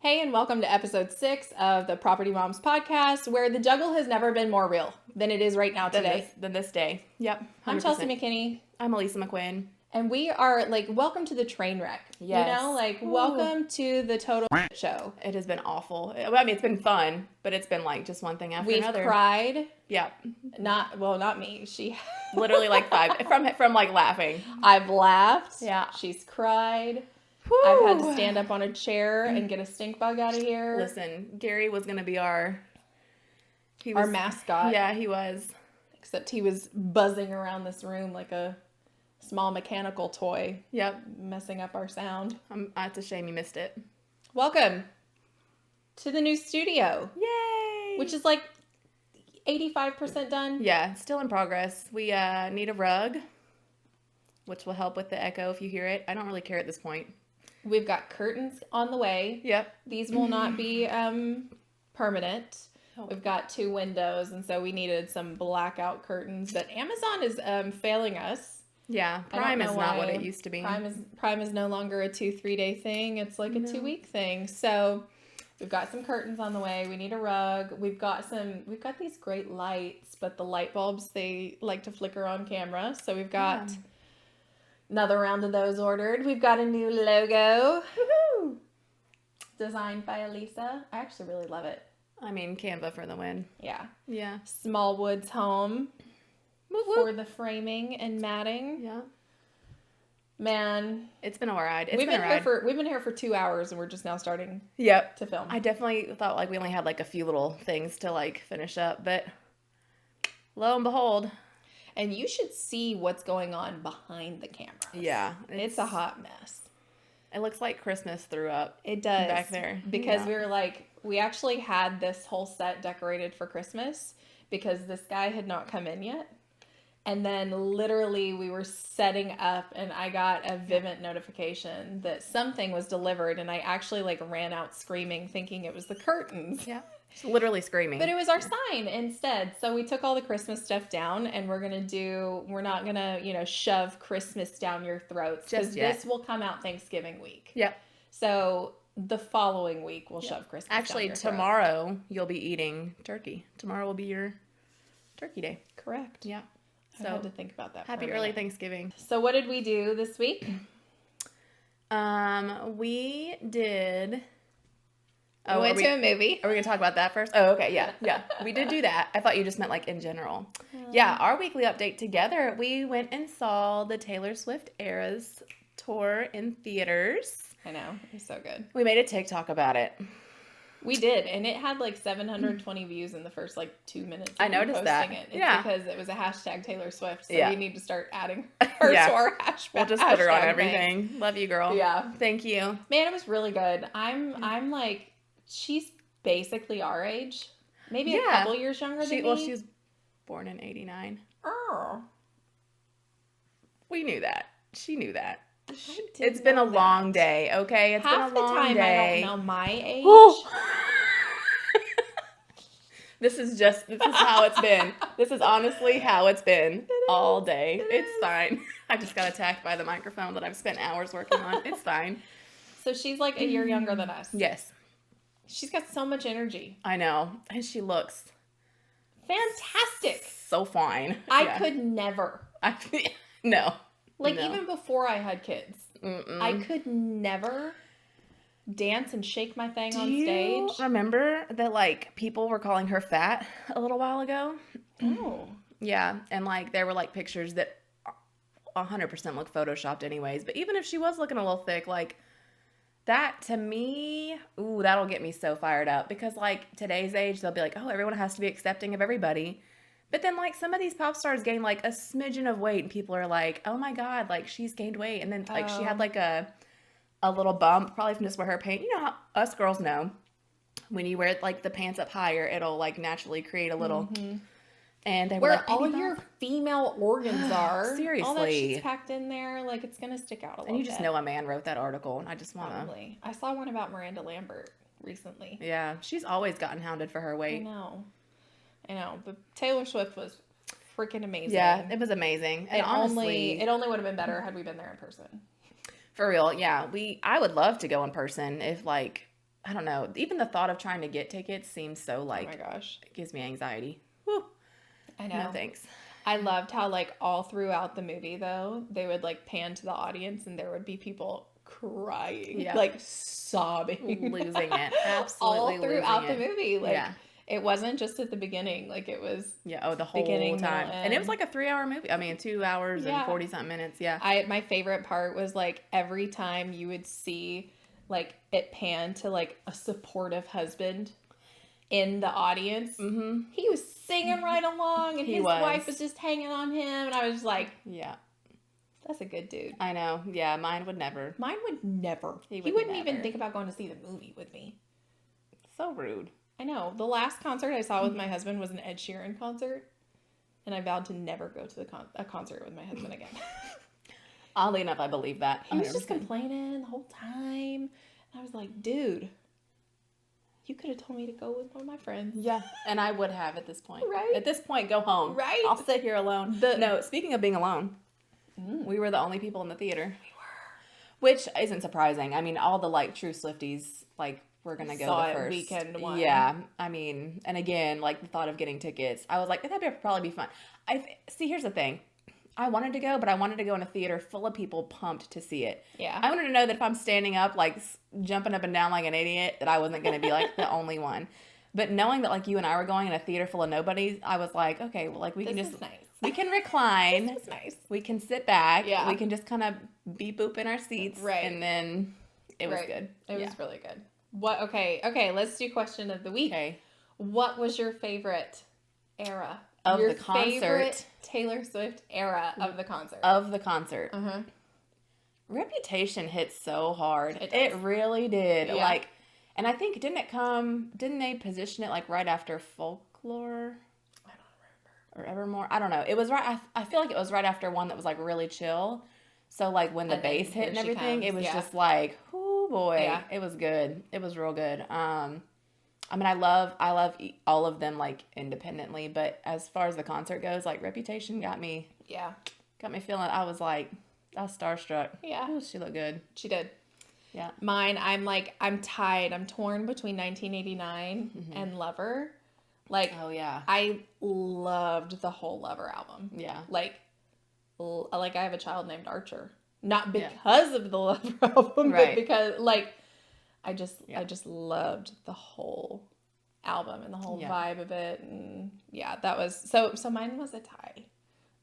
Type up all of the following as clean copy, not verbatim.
Hey, and welcome to episode 6 of the Property Moms podcast, where the juggle has never been more real than it is right now today. Than this day. Yep. 100%. I'm Chelsea McKinney. I'm Alisa MacQuinn. And we are, welcome to the train wreck. Yes. You know, welcome to the total show. It has been awful. I mean, it's been fun, but it's been just one thing after another. We've cried. Yeah. Not me. She literally 5 from laughing. I've laughed. Yeah. She's cried. Whew. I've had to stand up on a chair and get a stink bug out of here. Listen, Gary was going to be our mascot. Yeah, he was. Except he was buzzing around this room like a small mechanical toy. Yep. Messing up our sound. It's a shame you missed it. Welcome to the new studio. Yay! Which is 85% done. Yeah, still in progress. We need a rug, which will help with the echo if you hear it. I don't really care at this point. We've got curtains on the way. Yep. These will not be permanent. Oh. We've got 2 windows, and so we needed some blackout curtains. But Amazon is failing us. Yeah, Prime is not what it used to be. Prime is no longer a 2-3 day thing. It's a 2-week thing. So we've got some curtains on the way. We need a rug. We've got these great lights, but the light bulbs, they like to flicker on camera. So we've got another round of those ordered. We've got a new logo. Woohoo! Designed by Alisa. I actually really love it. I mean, Canva for the win. Yeah. Yeah. Smallwood's home. For the framing and matting. Yeah. Man. It's been a ride. We've been here for 2 hours and we're just now starting to film. I definitely thought we only had a few little things to finish up, but lo and behold. And you should see what's going on behind the camera. Yeah. It's a hot mess. It looks like Christmas threw up. It does. Back there. Because we were we actually had this whole set decorated for Christmas because this guy had not come in yet. And then literally we were setting up and I got a Vivint notification that something was delivered and I actually ran out screaming thinking it was the curtains. Yeah. Literally screaming. But it was our sign instead. So we took all the Christmas stuff down and we're not going to, shove Christmas down your throats. Because this will come out Thanksgiving week. Yep. So the following week we'll shove Christmas Actually, down your throat. Tomorrow you'll be eating turkey. Tomorrow will be your turkey day. Correct. Yeah. So I had to think about that. Happy early Thanksgiving. So what did we do this week? We did. We went to a movie. Are we going to talk about that first? Oh, okay. Yeah. Yeah. We did do that. I thought you just meant in general. Yeah. Our weekly update together, we went and saw the Taylor Swift Eras tour in theaters. I know. It was so good. We made a TikTok about it. We did, and it had 720 views in the first 2 minutes. I noticed that. It's because it was a hashtag Taylor Swift, so we need to start adding her to our hashtag. We'll just put her on everything. Thing. Love you, girl. Yeah. Thank you. Man, it was really good. I'm she's basically our age. Maybe a couple years younger than me. Well, she was born in 89. Oh. We knew that. She knew that. It's been a long day, okay? It's Half been a long the time day. I don't know my age. Oh. This is how it's been. This is honestly how it's been all day. It's fine. I just got attacked by the microphone that I've spent hours working on. It's fine. So she's a year younger than us. Yes. She's got so much energy. I know. And she looks fantastic. So fine. I could never. No. No. Even before I had kids, I could never dance and shake my thing on stage. Remember that people were calling her fat a little while ago? Oh. Yeah, and there were pictures that 100% look photoshopped anyways, but even if she was looking a little thick, that to me, that'll get me so fired up because today's age, they'll be oh, everyone has to be accepting of everybody. But then, some of these pop stars gain, a smidgen of weight, and people are oh, my God, she's gained weight. And then, she had, a little bump, probably from just where her pants, you know how us girls know, when you wear, the pants up higher, it'll, naturally create a little, and they were where all your female organs are. Seriously. All that shit's packed in there, it's going to stick out a little bit. And you just know a man wrote that article, and I just want to. Probably. I saw one about Miranda Lambert recently. Yeah, she's always gotten hounded for her weight. I know, but Taylor Swift was freaking amazing. Yeah, it was amazing. And honestly, it only would have been better had we been there in person. For real, yeah. I would love to go in person if I don't know. Even the thought of trying to get tickets seems so Oh like, my gosh. it gives me anxiety. Whew. I know. No thanks. I loved how like all throughout the movie though, they would like pan to the audience and there would be people crying, Yeah. like sobbing, Losing it. Absolutely all throughout losing the it. movie. Like Yeah. it wasn't just at the beginning, like it was The whole beginning, time. middle, And it was end. like a 3-hour movie. I mean, 2 hours and Yeah. 40-something minutes. Yeah. My favorite part was like every time you would see like it pan to like a supportive husband in the audience. Mm-hmm. He was singing right along and He his was. wife was just hanging on him and I was like, Yeah. that's a good dude. I know. Yeah, mine would never. Mine would never. He He would wouldn't even never. think about going to see the movie with me. So rude. I know. The last concert I saw with my husband was an Ed Sheeran concert, and I vowed to never go to a concert with my husband again. Oddly enough, I believe that. He was just 100%. complaining the whole time. And I was like, dude, you could have told me to go with one of my friends. Yeah, and I would have at this point. Right? At this point, go home. Right? I'll sit here alone. No, speaking of being alone, we were the only people in the theater. We were. Which isn't surprising. I mean, all the like true Swifties, like, we're gonna go Saw the it first weekend one. Yeah, I mean, and again, like the thought of getting tickets, I was like, that'd probably be fun. See. Here's the thing, I wanted to go, but I wanted to go in a theater full of people pumped to see it. Yeah. I wanted to know that if I'm standing up, like jumping up and down like an idiot, that I wasn't gonna be like the only one. But knowing that like you and I were going in a theater full of nobodies, I was like, okay, well, like we can This just is nice. we can recline. This was nice. We can sit back. Yeah. We can just kind of beep boop in our seats. Right. And then it was good. It was really good. What? Okay, let's do question of the week. Okay. What was your favorite era Of your the concert. favorite Taylor Swift era of the concert? Of the concert. Uh-huh. Reputation hit so hard. It It does. really did. Yeah. Like, and I think, didn't they position it like right after Folklore? I don't remember. Or Evermore? I don't know. It was right, I feel like it was right after one that was like really chill. So like when the And then bass hit and here she everything, it comes, was yeah. just like, oh boy. Yeah. It was good. It was real good. I mean, I love all of them like independently, but as far as the concert goes, like Reputation got me Yeah. feeling, I was starstruck. Yeah. Ooh, she looked good. She did. Yeah. Mine, I'm tied. I'm torn between 1989 and Lover. Like, Oh yeah. I loved the whole Lover album. Yeah. Like I have a child named Archer. Not Yeah. because of the Lover album, Right. but because like I just Yeah. loved the whole album and the whole Yeah. vibe of it, and yeah, that was so mine was a tie.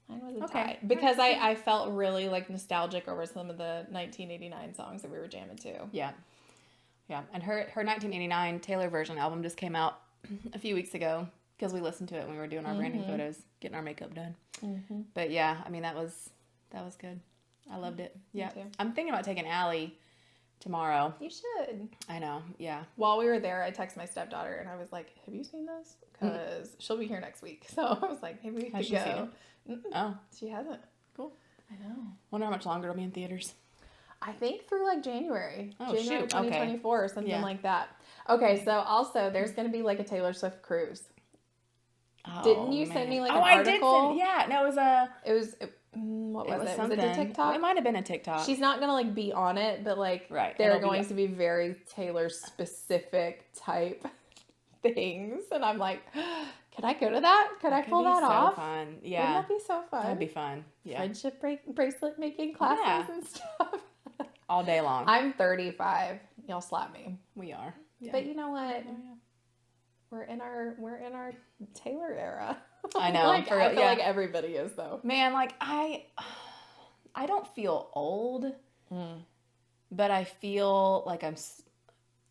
Mine was a Okay. tie because I felt really like nostalgic over some of the 1989 songs that we were jamming to. Yeah. Yeah. And her 1989 Taylor version album just came out a few weeks ago because we listened to it when we were doing our branding photos, getting our makeup done. Mm-hmm. But yeah, I mean, that was good. I loved it. Yeah. too. I'm thinking about taking Allie tomorrow. You should. I know. Yeah. While we were there, I texted my stepdaughter and I was like, "Have you seen this? Because she'll be here next week." So I was like, "Maybe we Has could she go." seen Oh, She hasn't. cool. I know. Wonder how much longer it'll be in theaters. I think through like January. Oh, January shoot. Okay. 2024 or something Yeah. like that. Okay, so also there's going to be like a Taylor Swift cruise. Oh, Didn't you send me, like, an I did article? send, yeah. No, it was a. What It was it? something. Was it a TikTok? It might have been a TikTok. She's not going to like be on it, but like Right, there are it'll be- going to be very Taylor specific type things. And I'm like, could I go to that? Could I Could pull be that so off? fun. Wouldn't Yeah. that be so fun? That'd be fun. Yeah. Friendship bracelet making classes Yeah. and stuff. All day long. I'm 35. Y'all slap me. We are. Yeah. But you know what? Oh, yeah. We're in our Taylor era. I know, Like, for I real, feel yeah. like everybody is though. Man, like I don't feel old, but I feel like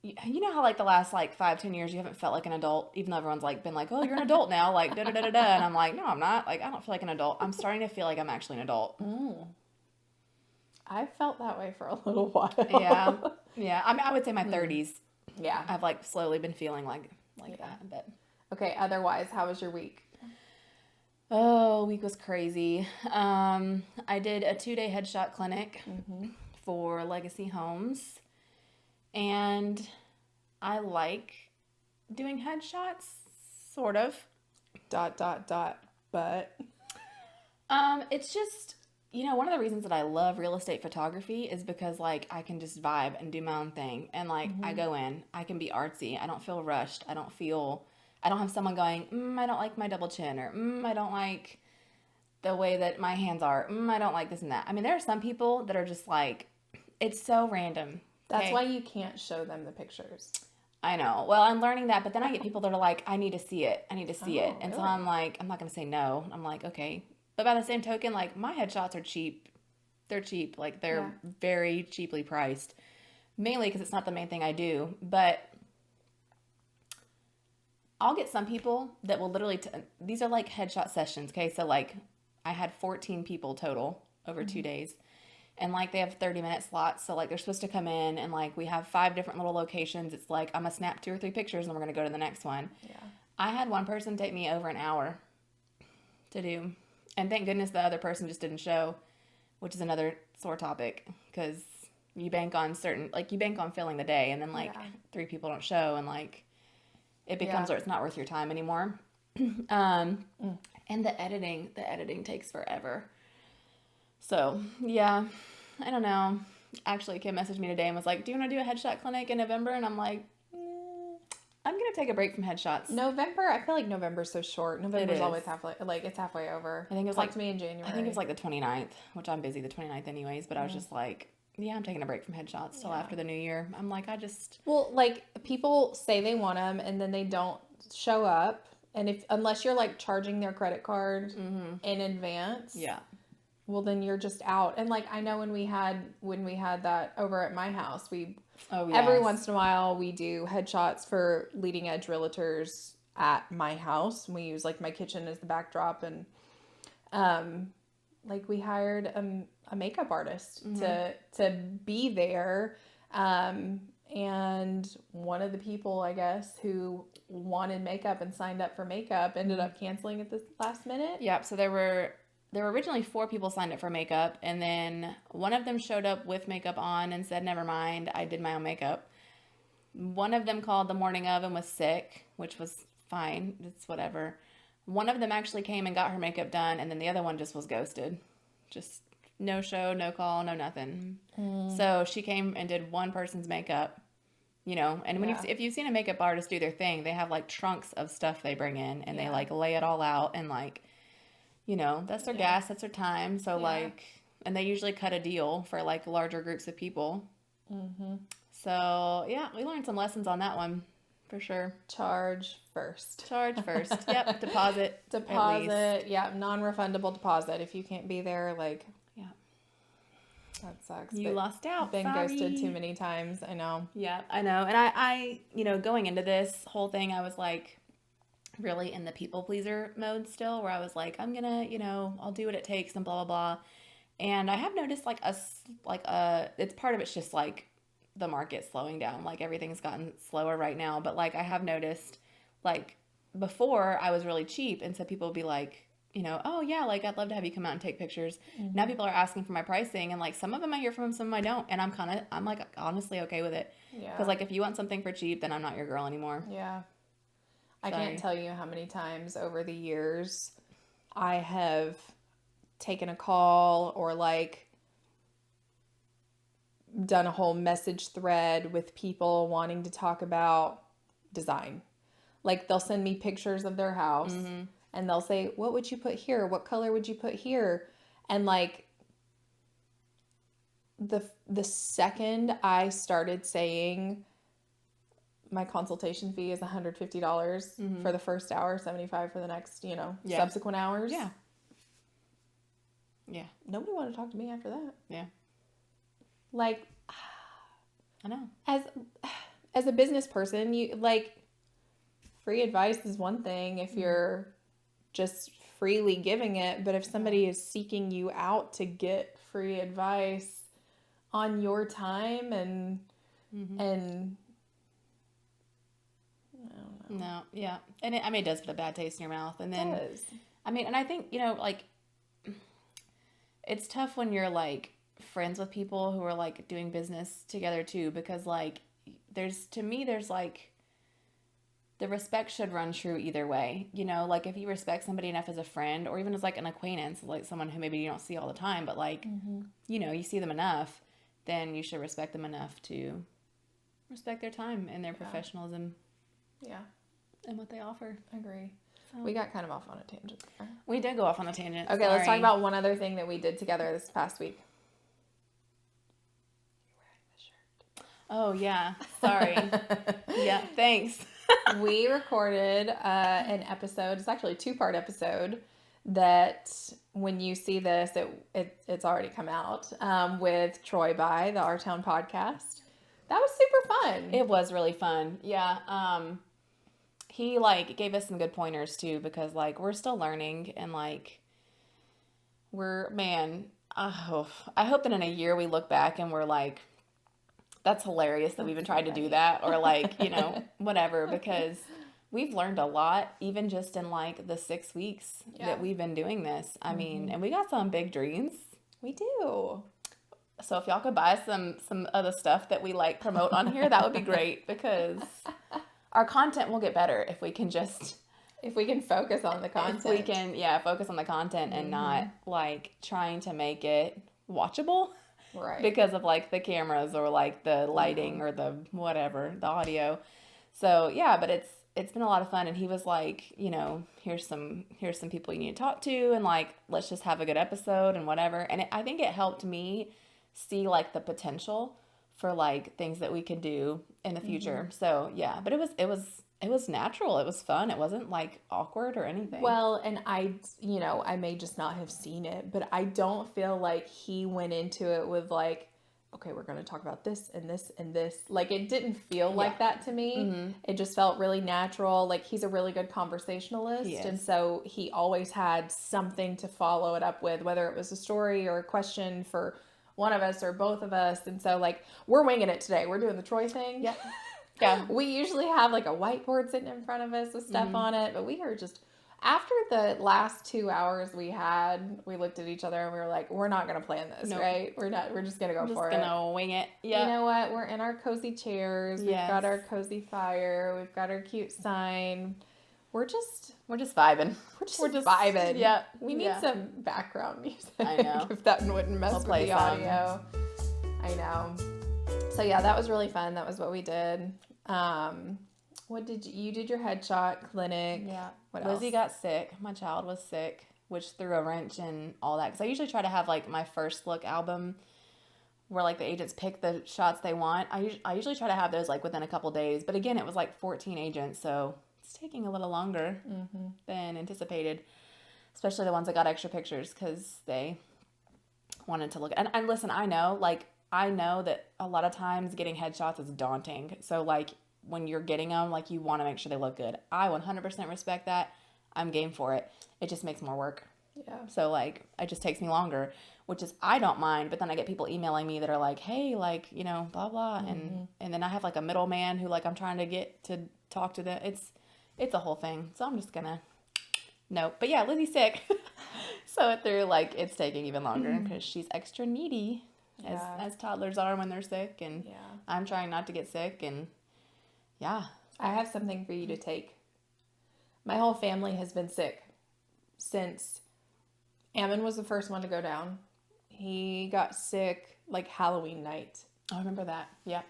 you know how like the last like 5-10 years you haven't felt like an adult, even though everyone's like been like, oh, you're an adult now, like da da da da da, and I'm like, no, I'm not. Like I don't feel like an adult. I'm starting to feel like I'm actually an adult. I felt that way for a little while. Yeah, yeah. I mean, I would say my 30s. Yeah. I've like slowly been feeling like that. But Okay. Otherwise, how was your week? oh, week was crazy. I did a 2-day headshot clinic for Legacy Homes, and I like doing headshots, sort of. But It's just you know, one of the reasons that I love real estate photography is because, like, I can just vibe and do my own thing. And, like, I go in, I can be artsy. I don't feel rushed. I don't have someone going, I don't like my double chin, or I don't like the way that my hands are. I don't like this and that. I mean, there are some people that are just like, it's so random. That's okay? why you can't show them the pictures. I know. Well, I'm learning that, but then I get people that are like, I need to see it. I need to see it. And so really? I'm like, I'm not going to say no. I'm like, okay. But by the same token, like, my headshots are cheap. They're cheap. Like, they're very cheaply priced. Mainly because it's not the main thing I do. But I'll get some people that will literally, these are like headshot sessions, okay? So, like, I had 14 people total over 2 days. And, like, they have 30-minute slots. So, like, they're supposed to come in and, like, we have 5 different little locations. It's like, I'm going to snap 2 or 3 pictures and we're going to go to the next one. Yeah. I had one person take me over an hour to do. And thank goodness the other person just didn't show, which is another sore topic, because you bank on filling the day, and then, like, 3 people don't show, and, like, it becomes where it's not worth your time anymore. And the editing takes forever. So, yeah, I don't know. Actually, Kim messaged me today and was like, do you want to do a headshot clinic in November? And I'm like, I'm going to take a break from headshots. November? I feel like November's so short. November's always halfway, like, it's halfway over. I think it was like to me in January. I think it was like the 29th, which I'm busy the 29th anyways, but I was just like, yeah, I'm taking a break from headshots till after the new year. I'm like, Well, like, people say they want them and then they don't show up. And unless you're, like, charging their credit card in advance. Yeah. Well, then you're just out. And, like, I know when we had that over at my house, every once in a while we do headshots for leading edge realtors at my house. We use, like, my kitchen as the backdrop, and like, we hired a makeup artist to be there, and one of the people, I guess, who wanted makeup and signed up for makeup ended up canceling at the last minute. Yep. So there were originally 4 people signed up for makeup, and then one of them showed up with makeup on and said, never mind, I did my own makeup. One of them called the morning of and was sick, which was fine. It's whatever. One of them actually came and got her makeup done, and then the other one just was ghosted. Just no show, no call, no nothing. So she came and did one person's makeup, you know, and when if you've seen a makeup artist do their thing, they have, like, trunks of stuff they bring in, and they, like, lay it all out, and, like, you know, that's their gas, that's their time. So, like, and they usually cut a deal for, like, larger groups of people. So, yeah, we learned some lessons on that one, for sure. Charge first. Yep. Deposit. Yeah. Non-refundable deposit. If you can't be there, like, that sucks. You lost out. Been ghosted too many times. I know. Yeah, I know. And I, you know, going into this whole thing, I was, like, really in the people pleaser mode still, where I was like, I'm gonna, you know, I'll do what it takes and blah, blah, blah. And I have noticed, like, it's part of it's just, like, the market slowing down. Like, everything's gotten slower right now. But, like, I have noticed, like, before I was really cheap, and so people would be like, you know, oh yeah, like, I'd love to have you come out and take pictures. Now people are asking for my pricing, and, like, some of them I hear from, some of them I don't, and I'm like, honestly okay with it. Yeah. Because, like, if you want something for cheap, then I'm not your girl anymore. Yeah. I can't tell you how many times over the years I have taken a call or, like, done a whole message thread with people wanting to talk about design. Like, they'll send me pictures of their house and they'll say, what would you put here? What color would you put here? And, like, the second I started saying my consultation fee is $150 for the first hour, $75 for the next, you know, subsequent hours. Yeah. Yeah. Nobody wanted to talk to me after that. Yeah. Like, I know. As a business person, you, like, free advice is one thing if you're just freely giving it, but if somebody is seeking you out to get free advice on your time and I don't know. No, yeah. And it, I mean, it does put a bad taste in your mouth. And then, It does. I mean, and I think, you know, like, it's tough when you're, like, friends with people who are, like, doing business together too, because, like, there's the respect should run true either way. You know, like if you respect somebody enough as a friend or even as like an acquaintance, like someone who maybe you don't see all the time, but like, you know, you see them enough, then you should respect them enough to respect their time and their professionalism. Yeah. And what they offer. Agree. So. We got kind of off on a tangent there. We did go off on a tangent. Okay, let's talk about one other thing that we did together this past week. Oh, yeah. Sorry. Yeah, thanks. We recorded an episode. It's actually a 2-part episode that when you see this, it's already come out, with Troy by the Our Town podcast. That was super fun. It was really fun. Yeah. He, like, gave us some good pointers, too, because, like, we're still learning and, like, I hope that in a year we look back and we're like, that's hilarious that we even tried to do that, or like, you know, whatever, because we've learned a lot, even just in like the 6 weeks that we've been doing this. I mean, and we got some big dreams. We do. So if y'all could buy some of the stuff that we like promote on here, that would be great, because our content will get better if we can focus on the content. If we can, focus on the content and not like trying to make it watchable. Right. Because of like the cameras or like the lighting or the whatever, the audio. So yeah, but it's been a lot of fun. And he was like, you know, here's some people you need to talk to, and like, let's just have a good episode and whatever. And I think it helped me see like the potential for like things that we could do in the future. So yeah, but it was natural. It was fun. It wasn't like awkward or anything. Well, and I may just not have seen it, but I don't feel like he went into it with like, okay, we're going to talk about this and this and this. Like, it didn't feel like that to me. It just felt really natural. Like, he's a really good conversationalist. And so he always had something to follow it up with, whether it was a story or a question for one of us or both of us. And so like, we're winging it today. We're doing the Troy thing. Yeah. Yeah. We usually have like a whiteboard sitting in front of us with stuff on it, but we are just, after the last 2 hours we looked at each other and we were like, we're not going to plan this, right? We're just going to go for it. Just going to wing it. Yeah. You know what? We're in our cozy chairs. We've got our cozy fire. We've got our cute sign. We're just vibing. We're just vibing. Yeah. We need some background music. I know. If that wouldn't mess with the audio. I know. So yeah, that was really fun. That was what we did. What did you did your headshot clinic? Yeah. What Lizzie else? got sick. My child was sick, which threw a wrench in all that. Because I usually try to have like my first look album where like the agents pick the shots they want. I usually try to have those like within a couple days. But again, it was like 14 agents, so it's taking a little longer than anticipated. Especially the ones that got extra pictures because they wanted to look. And listen, I know that a lot of times getting headshots is daunting. So, like, when you're getting them, like, you want to make sure they look good. I 100% respect that. I'm game for it. It just makes more work. Yeah. So, like, it just takes me longer, which is, I don't mind. But then I get people emailing me that are like, hey, like, you know, blah, blah. And then I have, like, a middleman who, like, I'm trying to get to talk to them. It's a whole thing. So I'm just going to, nope. But, yeah, Lizzie's sick. So it's taking even longer because she's extra needy. As toddlers are when they're sick, and I'm trying not to get sick, and I have something for you to take. My whole family has been sick since Ammon was the first one to go down. He got sick like Halloween night. I remember that. Yep.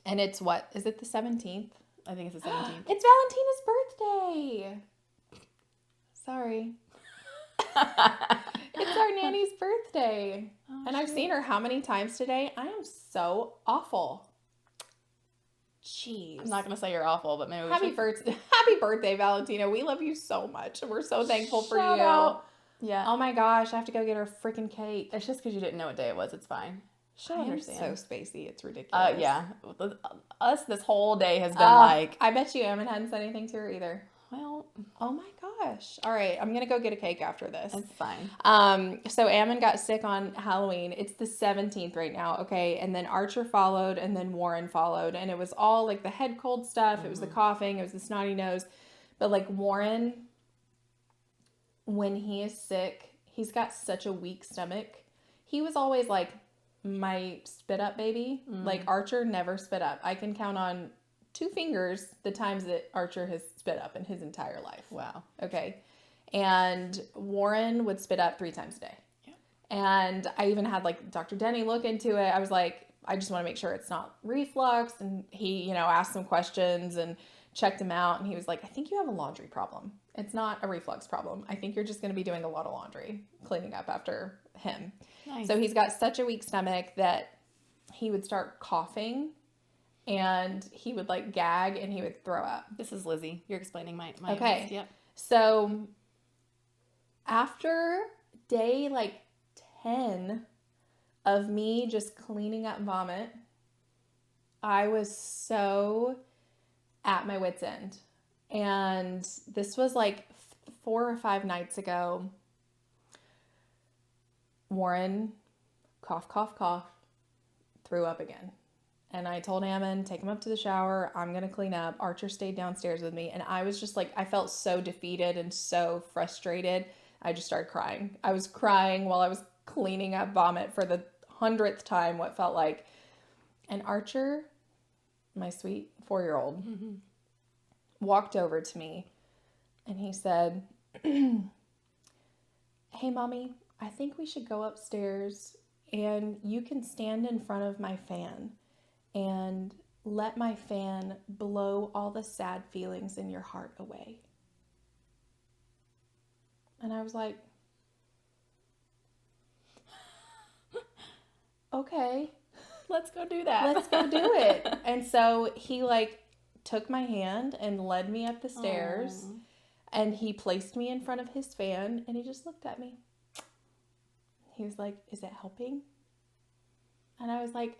And it's is it the 17th? I think it's the 17th. It's Valentina's birthday. Sorry. It's our nanny's birthday. Oh, and I've seen her how many times today? I am so awful. Jeez. I'm not going to say you're awful, but maybe Happy birthday, Valentina. We love you so much. And we're so thankful for you. Out. Yeah. Oh my gosh. I have to go get her freaking cake. It's just because you didn't know what day it was. It's fine. She'll understand. So spacey. It's ridiculous. Yeah. Us this whole day has been like. I bet you Ammon hadn't said anything to her either. Well, oh my gosh. All right. I'm going to go get a cake after this. It's fine. So Ammon got sick on Halloween. It's the 17th right now. Okay. And then Archer followed and then Warren followed. And it was all like the head cold stuff. It was the coughing. It was the snotty nose. But like Warren, when he is sick, he's got such a weak stomach. He was always like my spit up baby. Like Archer never spit up. I can count on 2 fingers the times that Archer has spit up in his entire life. Wow. Okay. And Warren would spit up 3 times a day. Yeah. And I even had like Dr. Denny look into it. I was like, I just want to make sure it's not reflux. And he, you know, asked some questions and checked him out. And he was like, I think you have a laundry problem. It's not a reflux problem. I think you're just going to be doing a lot of laundry, cleaning up after him. Nice. So he's got such a weak stomach that he would start coughing and he would like gag and he would throw up. This is Lizzie. You're explaining my Okay. Yep. So after day like 10 of me just cleaning up vomit, I was so at my wit's end. And this was like 4 or 5 nights ago. Warren, cough, cough, cough, threw up again. And I told Ammon, take him up to the shower. I'm going to clean up. Archer stayed downstairs with me. And I was just like, I felt so defeated and so frustrated. I just started crying. I was crying while I was cleaning up vomit for the 100th time, what felt like. And Archer, my sweet 4-year-old, walked over to me and he said, hey, Mommy, I think we should go upstairs and you can stand in front of my fan and let my fan blow all the sad feelings in your heart away. And I was like, okay, Let's go do that. let's go do it. And so he like took my hand and led me up the stairs. Aww. And he placed me in front of his fan and he just looked at me. He was like, is it helping? And I was like,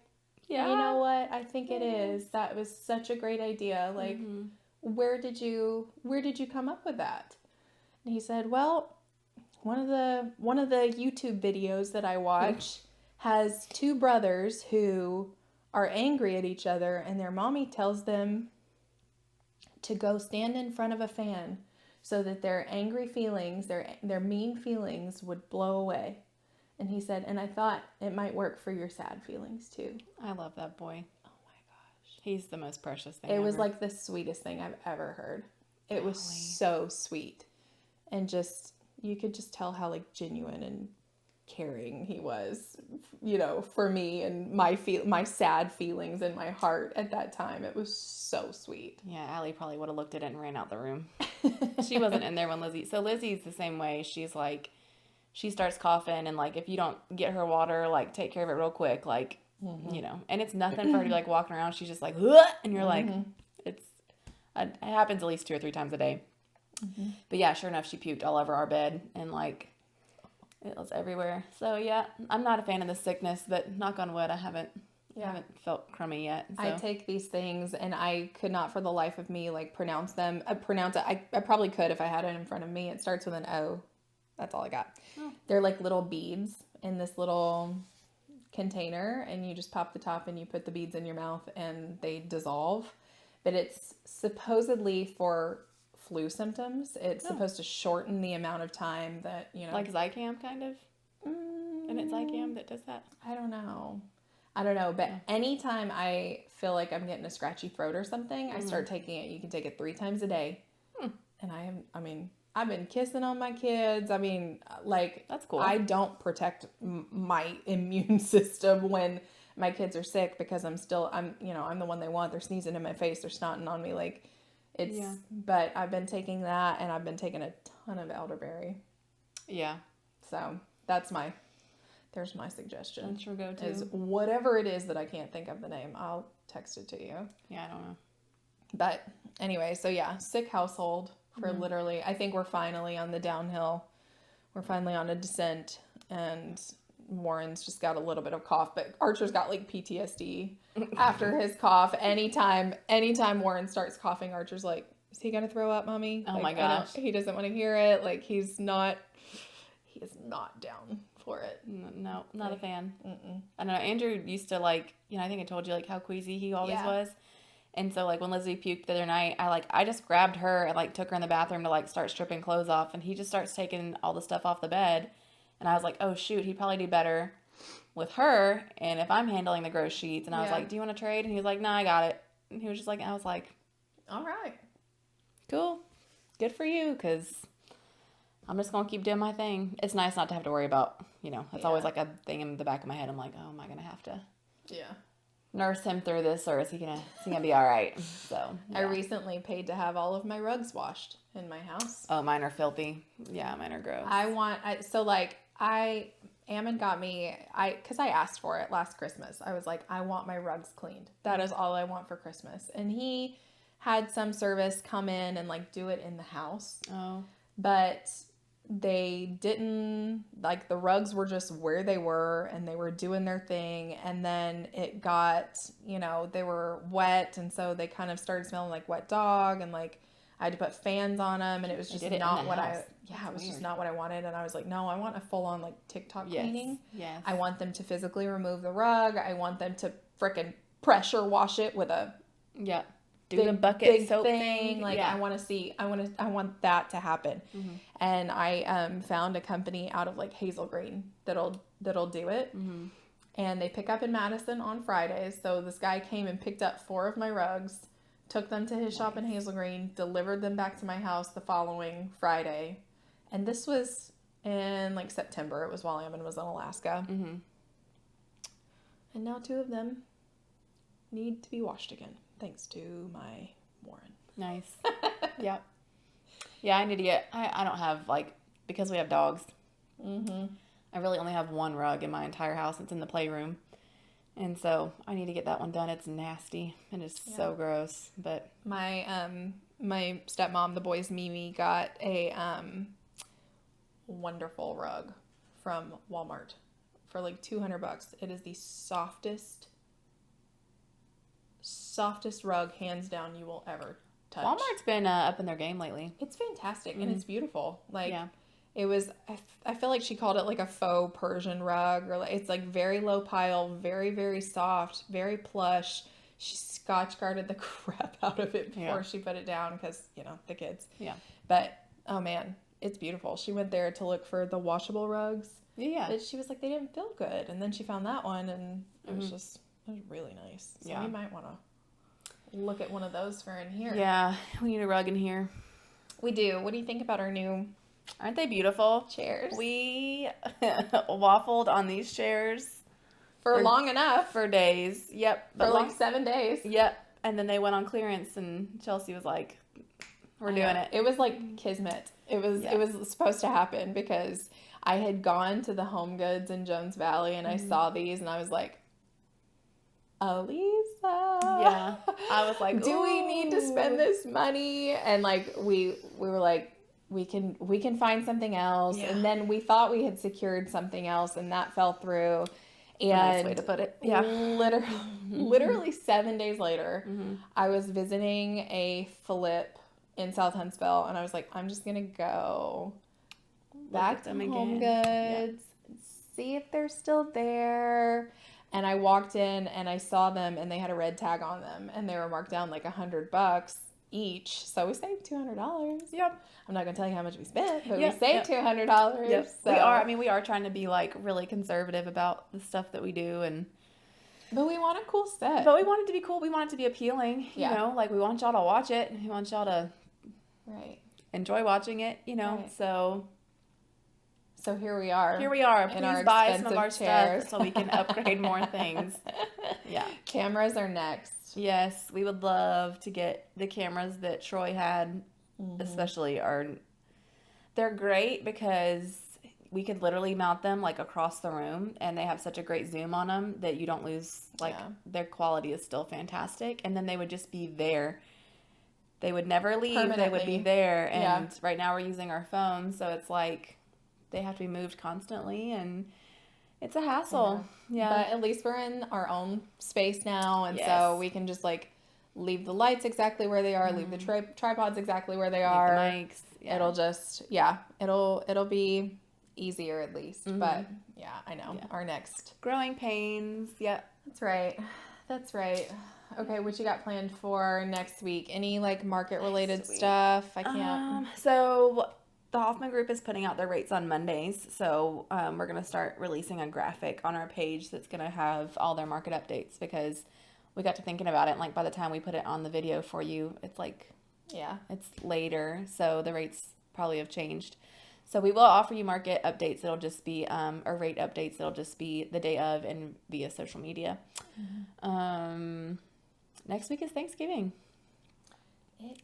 Yeah. you know what? I think it is. That was such a great idea. Like, where did you come up with that? And he said, well, one of the YouTube videos that I watch has 2 brothers who are angry at each other and their mommy tells them to go stand in front of a fan so that their angry feelings, their mean feelings would blow away. And he said, and I thought it might work for your sad feelings too. I love that boy. Oh my gosh. He's the most precious thing It ever. was like the sweetest thing I've ever heard. It was Golly. so sweet. And just, you could just tell how like genuine and caring he was, you know, for me and my sad feelings in my heart at that time. It was so sweet. Yeah, Allie probably would have looked at it and ran out the room. She wasn't in there when so Lizzie's the same way. She's like, she starts coughing and like, if you don't get her water, like take care of it real quick, like, you know, and it's nothing for her to be like walking around. She's just like, ugh! And you're like, it happens at least 2 or 3 times a day. But yeah, sure enough, she puked all over our bed and like, it was everywhere. So yeah, I'm not a fan of the sickness, but knock on wood, I haven't felt crummy yet. So. I take these things and I could not for the life of me like pronounce them. I probably could if I had it in front of me. It starts with an O. That's all I got. Oh. They're like little beads in this little container and you just pop the top and you put the beads in your mouth and they dissolve. But it's supposedly for flu symptoms. It's supposed to shorten the amount of time that, you know. Like Zicam kind of? And it's Zicam that does that? I don't know. But anytime I feel like I'm getting a scratchy throat or something, I start taking it. You can take it 3 times a day. And I've been kissing on my kids. I mean, like, that's cool. I don't protect my immune system when my kids are sick because I'm the one they want. They're sneezing in my face. They're snotting on me. Like, but I've been taking that and I've been taking a ton of elderberry. Yeah. So there's my suggestion. That's your go-to. Is whatever it is that I can't think of the name, I'll text it to you. Yeah, I don't know. But anyway, so yeah, sick household for literally, I think we're finally on the downhill. We're finally on a descent and Warren's just got a little bit of cough, but Archer's got like PTSD after his cough. Anytime Warren starts coughing, Archer's like, is he going to throw up, Mommy? Oh like, my gosh. He doesn't want to hear it. Like he is not down for it. No, not a fan. I know Andrew used to like, you know, I think I told you like how queasy he always was. And so like when Lizzie puked the other night, I just grabbed her and like took her in the bathroom to like start stripping clothes off, and he just starts taking all the stuff off the bed. And I was like, oh shoot, he'd probably do better with her and if I'm handling the gross sheets. And I was like, do you want to trade? And he was like, no, I got it. And he was just like, I was like, All right. cool. Good for you, because I'm just going to keep doing my thing. It's nice not to have to worry about, it's always like a thing in the back of my head. I'm like, oh, am I going to have to nurse him through this, or is he gonna be all right? So yeah. I recently paid to have all of my rugs washed in my house. Oh, mine are filthy. Yeah, mine are gross. Ammon got me, because I asked for it last Christmas. I was like, I want my rugs cleaned. That is all I want for Christmas. And he had some service come in and like do it in the house. Oh. But they didn't, like, the rugs were just where they were and they were doing their thing, and then it got, they were wet, and so they kind of started smelling like wet dog, and like I had to put fans on them, and it was just not what it was just not what I wanted. And I was like, no, I want a full on like TikTok cleaning. Yes. I want them to physically remove the rug. I want them to frickin' pressure wash it with a do the bucket soap thing. Like, I want that to happen. Mm-hmm. And I found a company out of like Hazel Green that'll do it. Mm-hmm. And they pick up in Madison on Fridays. So this guy came and picked up 4 of my rugs, took them to his shop in Hazel Green, delivered them back to my house the following Friday. And this was in like September. It was while Ammon was in Alaska. Mm-hmm. And now 2 of them need to be washed again, thanks to my Warren. Nice. Yep. Yeah, I need to get, I don't have, like, because we have dogs, I really only have 1 rug in my entire house. It's in the playroom. And so I need to get that one done. It's nasty and it's so gross. But my stepmom, the boys Mimi, got a wonderful rug from Walmart for like $200. It is the softest rug, hands down, you will ever touch. Walmart's been up in their game lately. It's fantastic and it's beautiful. Like, it was, I feel like she called it like a faux Persian rug, or like, it's like very low pile, very, very soft, very plush. She Scotch guarded the crap out of it before she put it down because, the kids. Yeah. But, oh man, it's beautiful. She went there to look for the washable rugs. Yeah. But she was like, they didn't feel good. And then she found that one, and it was really nice. So we might want to look at one of those for in here. Yeah, we need a rug in here. We do. What do you think about our new... Aren't they beautiful? Chairs. We waffled on these chairs. For long enough. For days. Yep. For like 7 days. Yep. And then they went on clearance, and Chelsea was like, we're doing it. It was like kismet. It was supposed to happen because I had gone to the Home Goods in Jones Valley, and I saw these, and I was like, Alisa. Yeah. I was like, do we need to spend this money? And like, we were like, we can find something else. Yeah. And then we thought we had secured something else, and that fell through. And nice way to put it. Yeah. Literally 7 days later, I was visiting a flip in South Huntsville, and I was like, I'm just going to go back to Home Goods, see if they're still there. And I walked in and I saw them, and they had a red tag on them, and they were marked down like $100 each. So we saved $200. Yep. I'm not gonna tell you how much we spent, but we saved $200. Yep. So. We are trying to be like really conservative about the stuff that we do, but we want a cool set. But we want it to be cool. We want it to be appealing. You know, like we want y'all to watch it. We want y'all to enjoy watching it. Right. So here we are. Please buy some of our chairs so we can upgrade more things. Yeah. Cameras are next. Yes, we would love to get the cameras that Troy had, especially they're great because we could literally mount them like across the room, and they have such a great zoom on them that you don't lose, their quality is still fantastic. And then they would just be there. They would never leave. They would be there. And right now we're using our phones, so it's like they have to be moved constantly, and it's a hassle. Yeah. But at least we're in our own space now, and so we can just like leave the lights exactly where they are, leave the tripods exactly where they are. The mics. Yeah. It'll just it'll be easier at least. But I know. Yeah. Our next growing pains. Yeah. That's right. Okay, what you got planned for next week? Any like market related stuff? I can't. So the Hoffman Group is putting out their rates on Mondays, so we're going to start releasing a graphic on our page that's going to have all their market updates, because we got to thinking about it. And like by the time we put it on the video for you, it's like, Yeah. it's later. So the rates probably have changed. So we will offer you market updates. It'll just be, or rate updates. It'll just be the day of and via social media. Next week is Thanksgiving.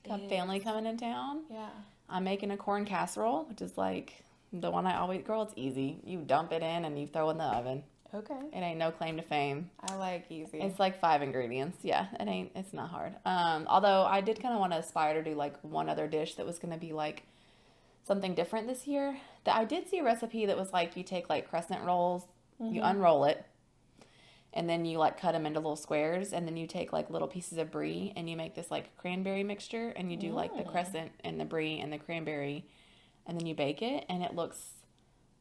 Got family coming in town. Yeah. I'm making a corn casserole, which is like the one I always, girl, it's easy. You dump it in and you throw it in the oven. Okay. It ain't no claim to fame. I like easy. It's like 5 ingredients. Yeah, it's not hard. Although I did kind of want to aspire to do like one other dish that was going to be like something different this year. That I did see a recipe that was like you take like crescent rolls, you unroll it, and then you like cut them into little squares, and then you take like little pieces of brie and you make this like cranberry mixture, and you do like the crescent and the brie and the cranberry, and then you bake it, and it looks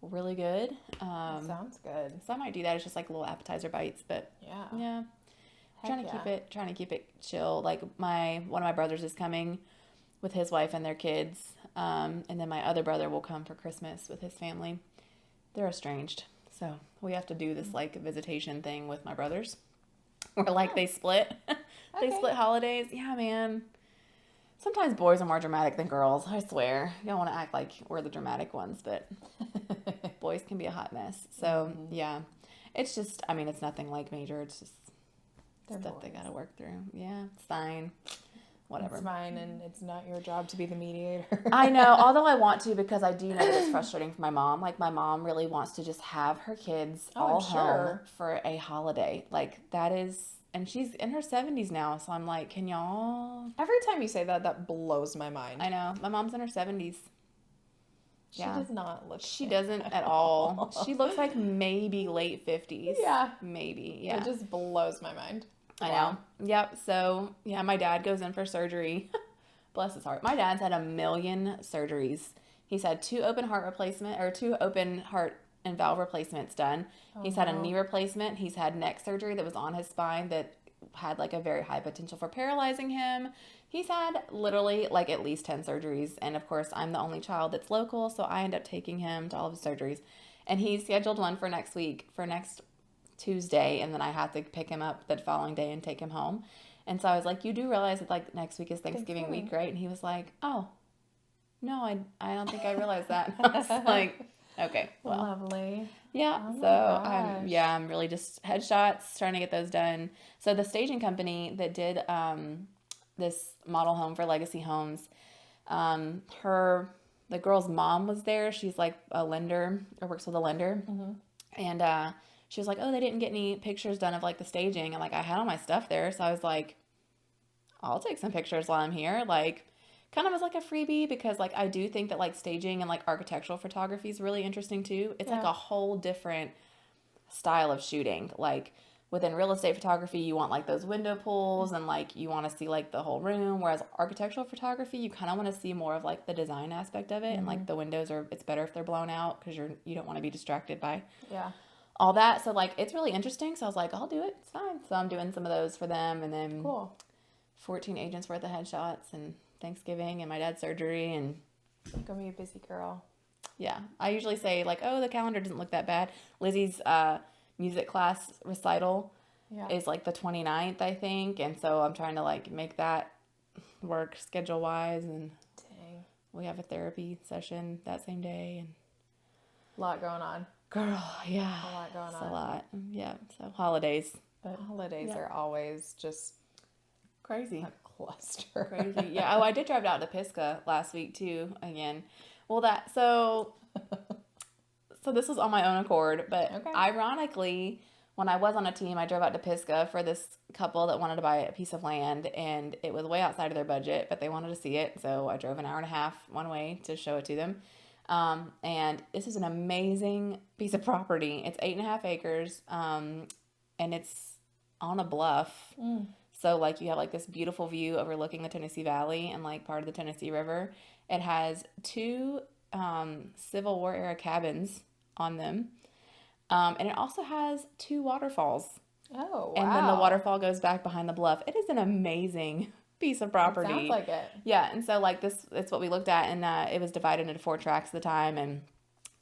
really good. Sounds good. So I might do that. It's just like little appetizer bites, but Yeah. trying to keep it chill. Like one of my brothers is coming with his wife and their kids, and then my other brother will come for Christmas with his family. They're estranged, so we have to do this like visitation thing with my brothers, where like they split, they split holidays. Yeah, man. Sometimes boys are more dramatic than girls. I swear. You don't want to act like we're the dramatic ones, but boys can be a hot mess. So yeah, it's just. I mean, it's nothing like major. It's just stuff they gotta work through. Yeah, it's fine. Whatever. It's fine, and it's not your job to be the mediator. I know, although I want to, because I do know that it's frustrating for my mom. Like, my mom really wants to just have her kids all home for a holiday. Like, that is, and she's in her 70s now, so I'm like, can y'all? Every time you say that, that blows my mind. I know. My mom's in her 70s. She does not look. She doesn't at all. She looks like maybe late 50s. Yeah. Maybe, yeah. It just blows my mind. I know. Yep. So, yeah, my dad goes in for surgery. Bless his heart. My dad's had 1 million surgeries. He's had 2 open heart and valve replacements done. He's had a knee replacement. He's had neck surgery that was on his spine that had like a very high potential for paralyzing him. He's had literally like at least 10 surgeries. And of course, I'm the only child that's local, so I end up taking him to all of his surgeries. And he's scheduled one for next week, for next Tuesday, and then I have to pick him up the following day and take him home. And so I was like, you do realize that like next week is Thanksgiving week, right? And he was like, oh, no, I don't think I realized that. I was like, okay, well. Lovely. Yeah, Oh my so I'm really just headshots, trying to get those done. So the staging company that did this model home for Legacy Homes, the girl's mom was there. She's like a lender, or works with a lender. And she was like, oh, they didn't get any pictures done of like the staging. And like, I had all my stuff there. So I was like, I'll take some pictures while I'm here. Like, kind of as like a freebie, because like, I do think that like staging and like architectural photography is really interesting too. It's like a whole different style of shooting. Like within real estate photography, you want like those window pulls and like, you want to see like the whole room. Whereas architectural photography, you kind of want to see more of like the design aspect of it. And like the windows it's better if they're blown out, because you don't want to be distracted by all that. So like, it's really interesting. So I was like, I'll do it. It's fine. So I'm doing some of those for them. And then 14 agents worth of headshots and Thanksgiving and my dad's surgery. And You're gonna be a busy girl. Yeah. I usually say like, oh, the calendar doesn't look that bad. Lizzie's music class recital is like the 29th, I think. And so I'm trying to like make that work schedule wise. And we have a therapy session that same day. And A lot going on. girl, yeah. A lot going It's on. a lot. Yeah. So holidays. But holidays are always just Crazy. a cluster. Crazy. Yeah. Oh, I did drive out to Pisgah last week too, again. Well, so this was on my own accord, but ironically, when I was on a team, I drove out to Pisgah for this couple that wanted to buy a piece of land, and it was way outside of their budget, but they wanted to see it. So I drove an hour and a half one way to show it to them. And this is an amazing piece of property. It's 8.5 acres. And it's on a bluff. So like you have like this beautiful view overlooking the Tennessee Valley and like part of the Tennessee River. It has 2 Civil War era cabins on them. And it also has 2 waterfalls. Oh, wow. And then the waterfall goes back behind the bluff. It is an amazing piece of property. It sounds like it. Yeah, and so like it's what we looked at, and it was divided into 4 tracts at the time. And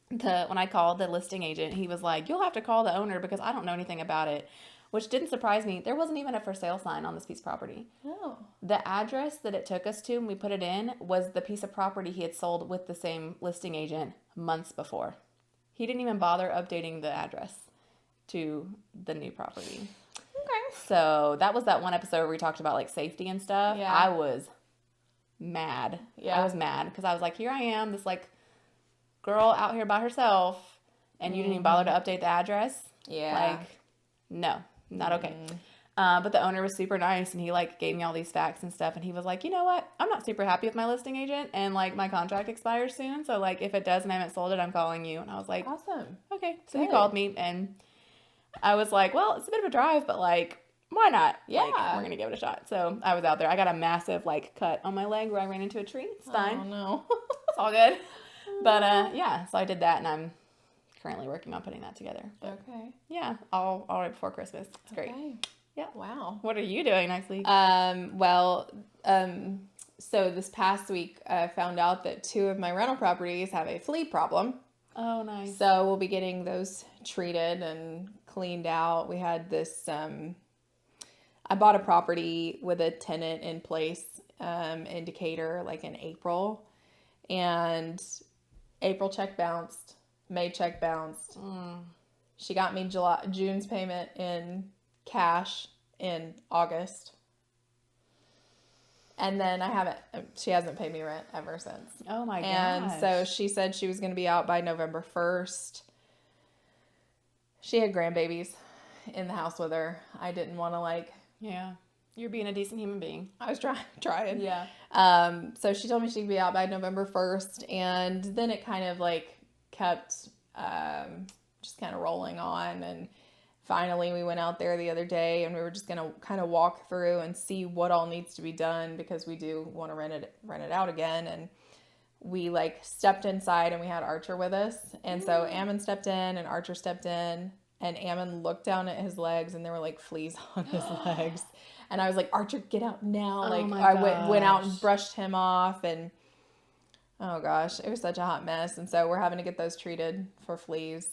when I called the listing agent, he was like, "You'll have to call the owner because I don't know anything about it," which didn't surprise me. There wasn't even a for sale sign on this piece of property. Oh. The address that it took us to when we put it in was the piece of property he had sold with the same listing agent months before. He didn't even bother updating the address to the new property. Okay. So that was that one episode where we talked about like safety and stuff. Yeah. I was mad. Yeah. I was mad because I was like, here I am, this like girl out here by herself, and you didn't even bother to update the address. Yeah. Like, no, not okay. But the owner was super nice, and he like gave me all these facts and stuff, and he was like, you know what? I'm not super happy with my listing agent, and like my contract expires soon, so like if it does and I haven't sold it, I'm calling you. And I was like, Awesome. okay. So Good. he called me, and I was like, well, it's a bit of a drive, but like, why not? Yeah. Like, we're gonna give it a shot. So I was out there. I got a massive like cut on my leg where I ran into a tree. It's fine. Oh no. It's all good. But yeah, so I did that, and I'm currently working on putting that together. But, Okay. yeah, all right before Christmas. It's great. Okay. Yeah. Wow. What are you doing next week? So this past week, I found out that 2 of my rental properties have a flea problem. Oh, nice. So we'll be getting those treated and cleaned out. We had this, I bought a property with a tenant in place indicator like in April. And April check bounced. May check bounced. She got me June's payment in cash in August. And then she hasn't paid me rent ever since. Oh my gosh. And so she said she was going to be out by November 1st. She had grandbabies in the house with her. I didn't want to yeah, you're being a decent human being. I was trying. Yeah. So she told me she'd be out by November 1st. And then it kind of kept just kind of rolling on. And finally we went out there the other day, and we were just going to kind of walk through and see what all needs to be done, because we do want to rent it out again. And we stepped inside, and we had Archer with us. And so Ammon stepped in and Archer stepped in, and Ammon looked down at his legs, and there were fleas on his legs. And I was like, Archer, get out now. I went out and brushed him off, and oh gosh, it was such a hot mess. And so we're having to get those treated for fleas.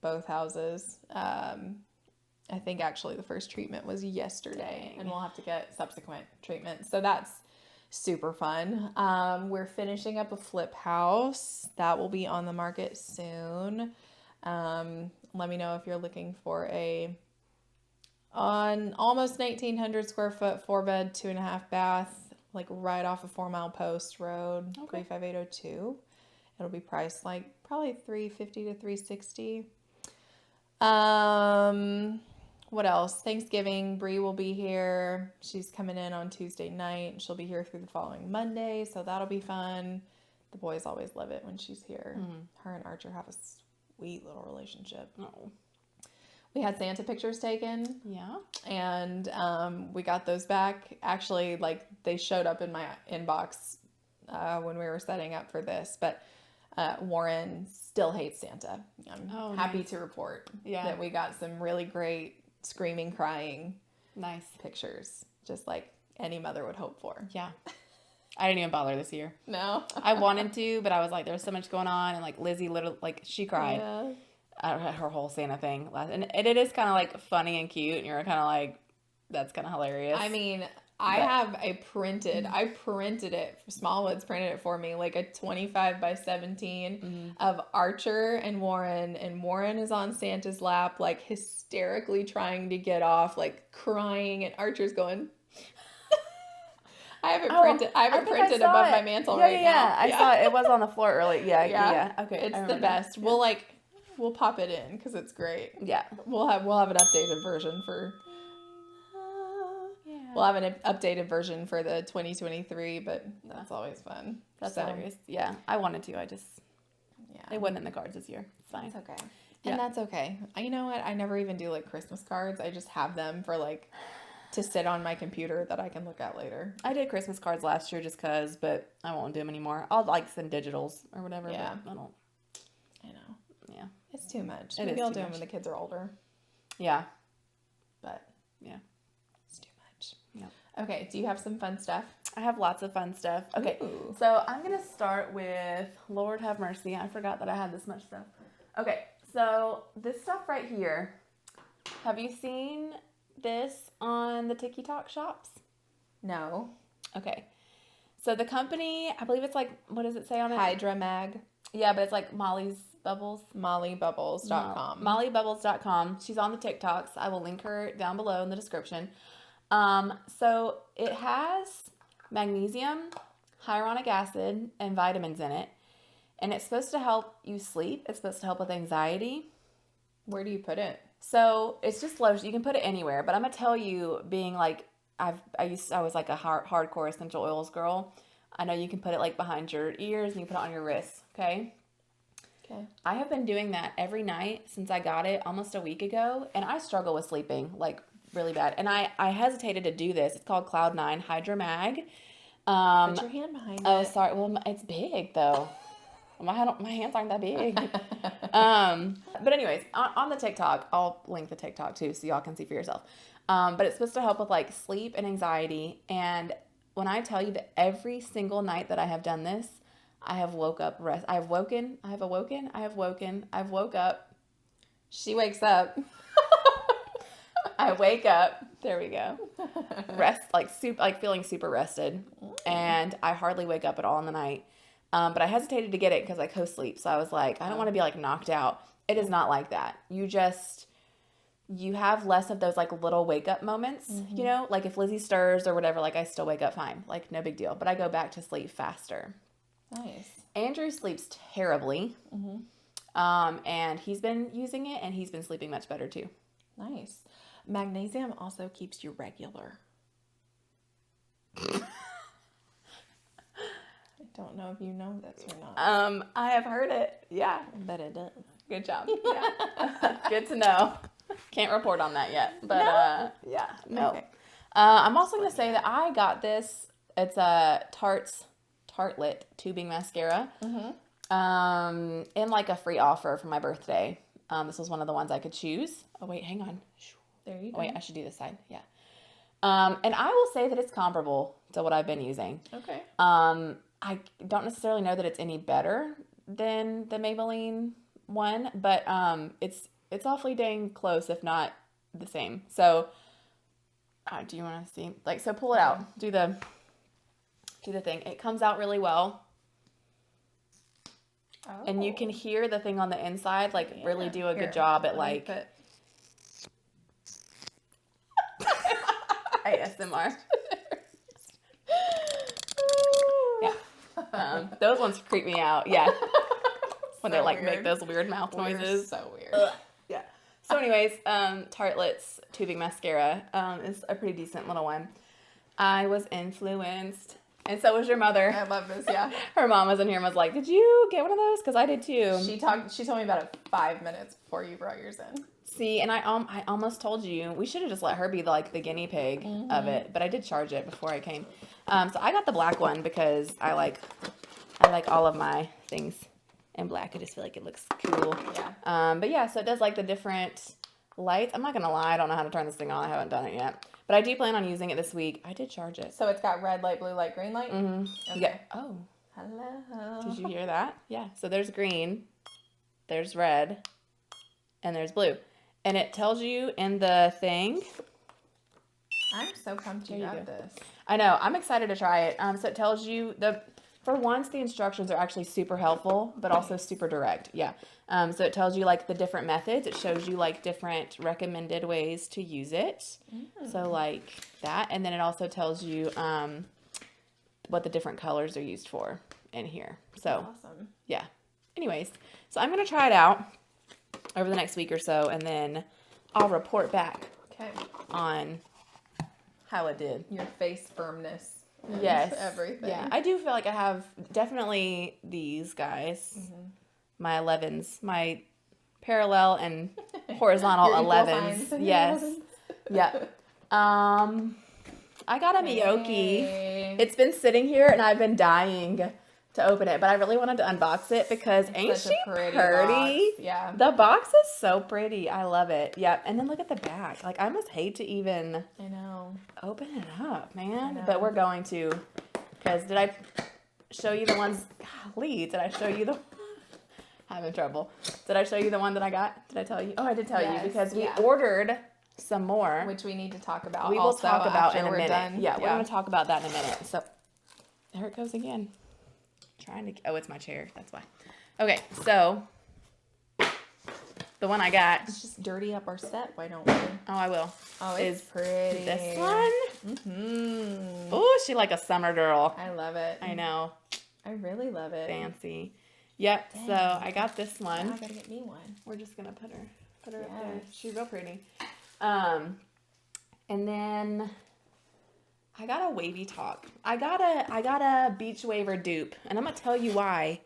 Both houses. I think actually the first treatment was yesterday. Dang. And we'll have to get subsequent treatment. So that's super fun. We're finishing up a flip house that will be on the market soon. Let me know if you're looking for on almost 1,900 square foot, 4-bed, 2.5 bath, right off of 4 Mile Post Road, 35802. It'll be priced probably $350 to $360. What else? Thanksgiving, Bree will be here. She's coming in on Tuesday night. She'll be here through the following Monday, so that'll be fun. The boys always love it when she's here. Her and Archer have a sweet little relationship. Oh. We had Santa pictures taken. Yeah. And we got those back. Actually, they showed up in my inbox when we were setting up for this, but Warren still hates Santa. I'm happy to report that we got some really great screaming, crying pictures, just like any mother would hope for. Yeah. I didn't even bother this year. No. I wanted to, but I was there was so much going on, and Lizzie literally, she cried. Yeah. Her whole Santa thing. And it is kind of funny and cute, and you're kind of that's kind of hilarious. I mean, I printed it. Smallwoods printed it for me, a 25 by 17 of Archer and Warren is on Santa's lap, hysterically trying to get off, crying, and Archer's going. I have it printed above my mantle now. I saw it. It was on the floor early. Yeah. Okay. It's the best. Yeah. We'll pop it in because it's great. Yeah. We'll have an updated version for. We'll have an updated version for the 2023, but that's always fun. That's hilarious. Yeah, I wanted to. It wasn't in the cards this year. It's fine. It's okay. And that's okay. You know what? I never even do Christmas cards. I just have them for to sit on my computer that I can look at later. I did Christmas cards last year just because, but I won't do them anymore. I'll send digitals or whatever. Yeah. But I don't. I know. Yeah. It's too much. Maybe I'll do them when the kids are older. Yeah. But yeah. It's too much. Yeah. Okay. Do you have some fun stuff? I have lots of fun stuff. Okay. Ooh. So I'm going to start with, Lord have mercy. I forgot that I had this much stuff. Okay. So this stuff right here Have you seen this on the TikTok shops? No. Okay. So the company, I believe it's like, what does it say on it? HYDRA Mag. Yeah, but it's like Molly's Bubbles. MollyBubbles.com. MollyBubbles.com. She's on the TikToks. I will link her down below in the description. So it has magnesium, hyaluronic acid, and vitamins in it. And it's supposed to help you sleep. It's supposed to help with anxiety. Where do you put it? So it's just lotion. You can put it anywhere. But I'm gonna tell you, being like I was like a hardcore essential oils girl. I know you can put it like behind your ears and you put it on your wrists. Okay. Okay. I have been doing that every night since I got it almost a week ago, and I struggle with sleeping like really bad. And I hesitated to do this. It's called Cloud9 HYDRA Mag. Put your hand behind it. Oh, sorry. Well, it's big though. My hands aren't that big. But anyways, on the TikTok, I'll link the TikTok too so y'all can see for yourself. But it's supposed to help with like sleep and anxiety. And when I tell you that every single night that I have done this, I have woke up I've woke up. She wakes up. I wake up. There we go. Feeling super rested. And I hardly wake up at all in the night. But I hesitated to get it because I co-sleep. So I was like, I don't want to be like knocked out. It is not like that. You have less of those like little wake up moments, you know, like if Lizzie stirs or whatever, like I still wake up fine, like no big deal, but I go back to sleep faster. Nice. Andrew sleeps terribly. And he's been using it and he's been sleeping much better too. Nice. Magnesium also keeps you regular. I don't know if you know this or not. I have heard it. Yeah. But it does. Good job. Yeah. Good to know. Can't report on that yet, but No? yeah, no. Okay. I'm also going to say that I got this. It's a Tartelette tubing mascara. In like a free offer for my birthday. This was one of the ones I could choose. Oh wait, hang on. There you go. Oh, wait, I should do this side. Yeah. And I will say that it's comparable to what I've been using. Okay. I don't necessarily know that it's any better than the Maybelline one, but it's awfully dang close, if not the same. So, do you want to see? Like, so pull it out. Do the thing. It comes out really well. Oh. And you can hear the thing on the inside, like, really do a good job at, like, ASMR. Yeah. Those ones creep me out. Yeah. When they, like, make those weird mouth noises. So weird. Yeah. So anyways, Tartelette's tubing mascara is a pretty decent little one. I was influenced, and so was your mother. I love this, yeah. Her mom was in here and was like, did you get one of those? Because I did too. She told me about it 5 minutes before you brought yours in. See, and I almost told you, we should have just let her be like the guinea pig of it, but I did charge it before I came. So I got the black one because I like all of my things in black. I just feel like it looks cool. Yeah. But yeah, so it does like the different lights. I'm not going to lie, I don't know how to turn this thing on. I haven't done it yet. But I do plan on using it this week. I did charge it. So it's got red light, blue light, green light? Okay. Yeah. Oh. Hello. Did you hear that? Yeah. So there's green, there's red, and there's blue. And it tells you in the thing. I'm so pumped you got this. I know. I'm excited to try it. So it tells you for once, the instructions are actually super helpful, but also super direct. Yeah. So it tells you like the different methods. It shows you like different recommended ways to use it. So like that. And then it also tells you what the different colors are used for in here. So awesome. Yeah. Anyways, so I'm going to try it out over the next week or so, and then I'll report back on how it did. Your face firmness. Yes. Everything. Yeah. I do feel like I have definitely these guys. My 11s. My parallel and horizontal 11s. Yes. Yep. I got a Miyoki. It's been sitting here and I've been dying to open it, but I really wanted to unbox it because ain't she pretty? Box. Yeah. The box is so pretty. I love it. Yep. And then look at the back. Like, I almost hate to even open it up, man. But we're going to, because did I show you the ones? Golly, did I show you the? I'm in trouble. Did I show you the one that I got? Did I tell you? Oh, I did tell you because we yeah. ordered some more. Which we need to talk about. We will also talk about after in a we're minute. done. Yeah, we're going to talk about that in a minute. So there it goes again. Oh, it's my chair. That's why. Okay, so the one I got. Let's just dirty up our set. Why don't we? Oh, I will. Oh, it's pretty. This one. Mm-hmm. Oh, she like a summer girl. I love it. I know. I really love it. Fancy. Yep. Dang. So I got this one. Now I gotta get me one. We're just gonna put her up there. She's real pretty. And then I got a wavy talk. I got a beach waver dupe, and I'm gonna tell you why.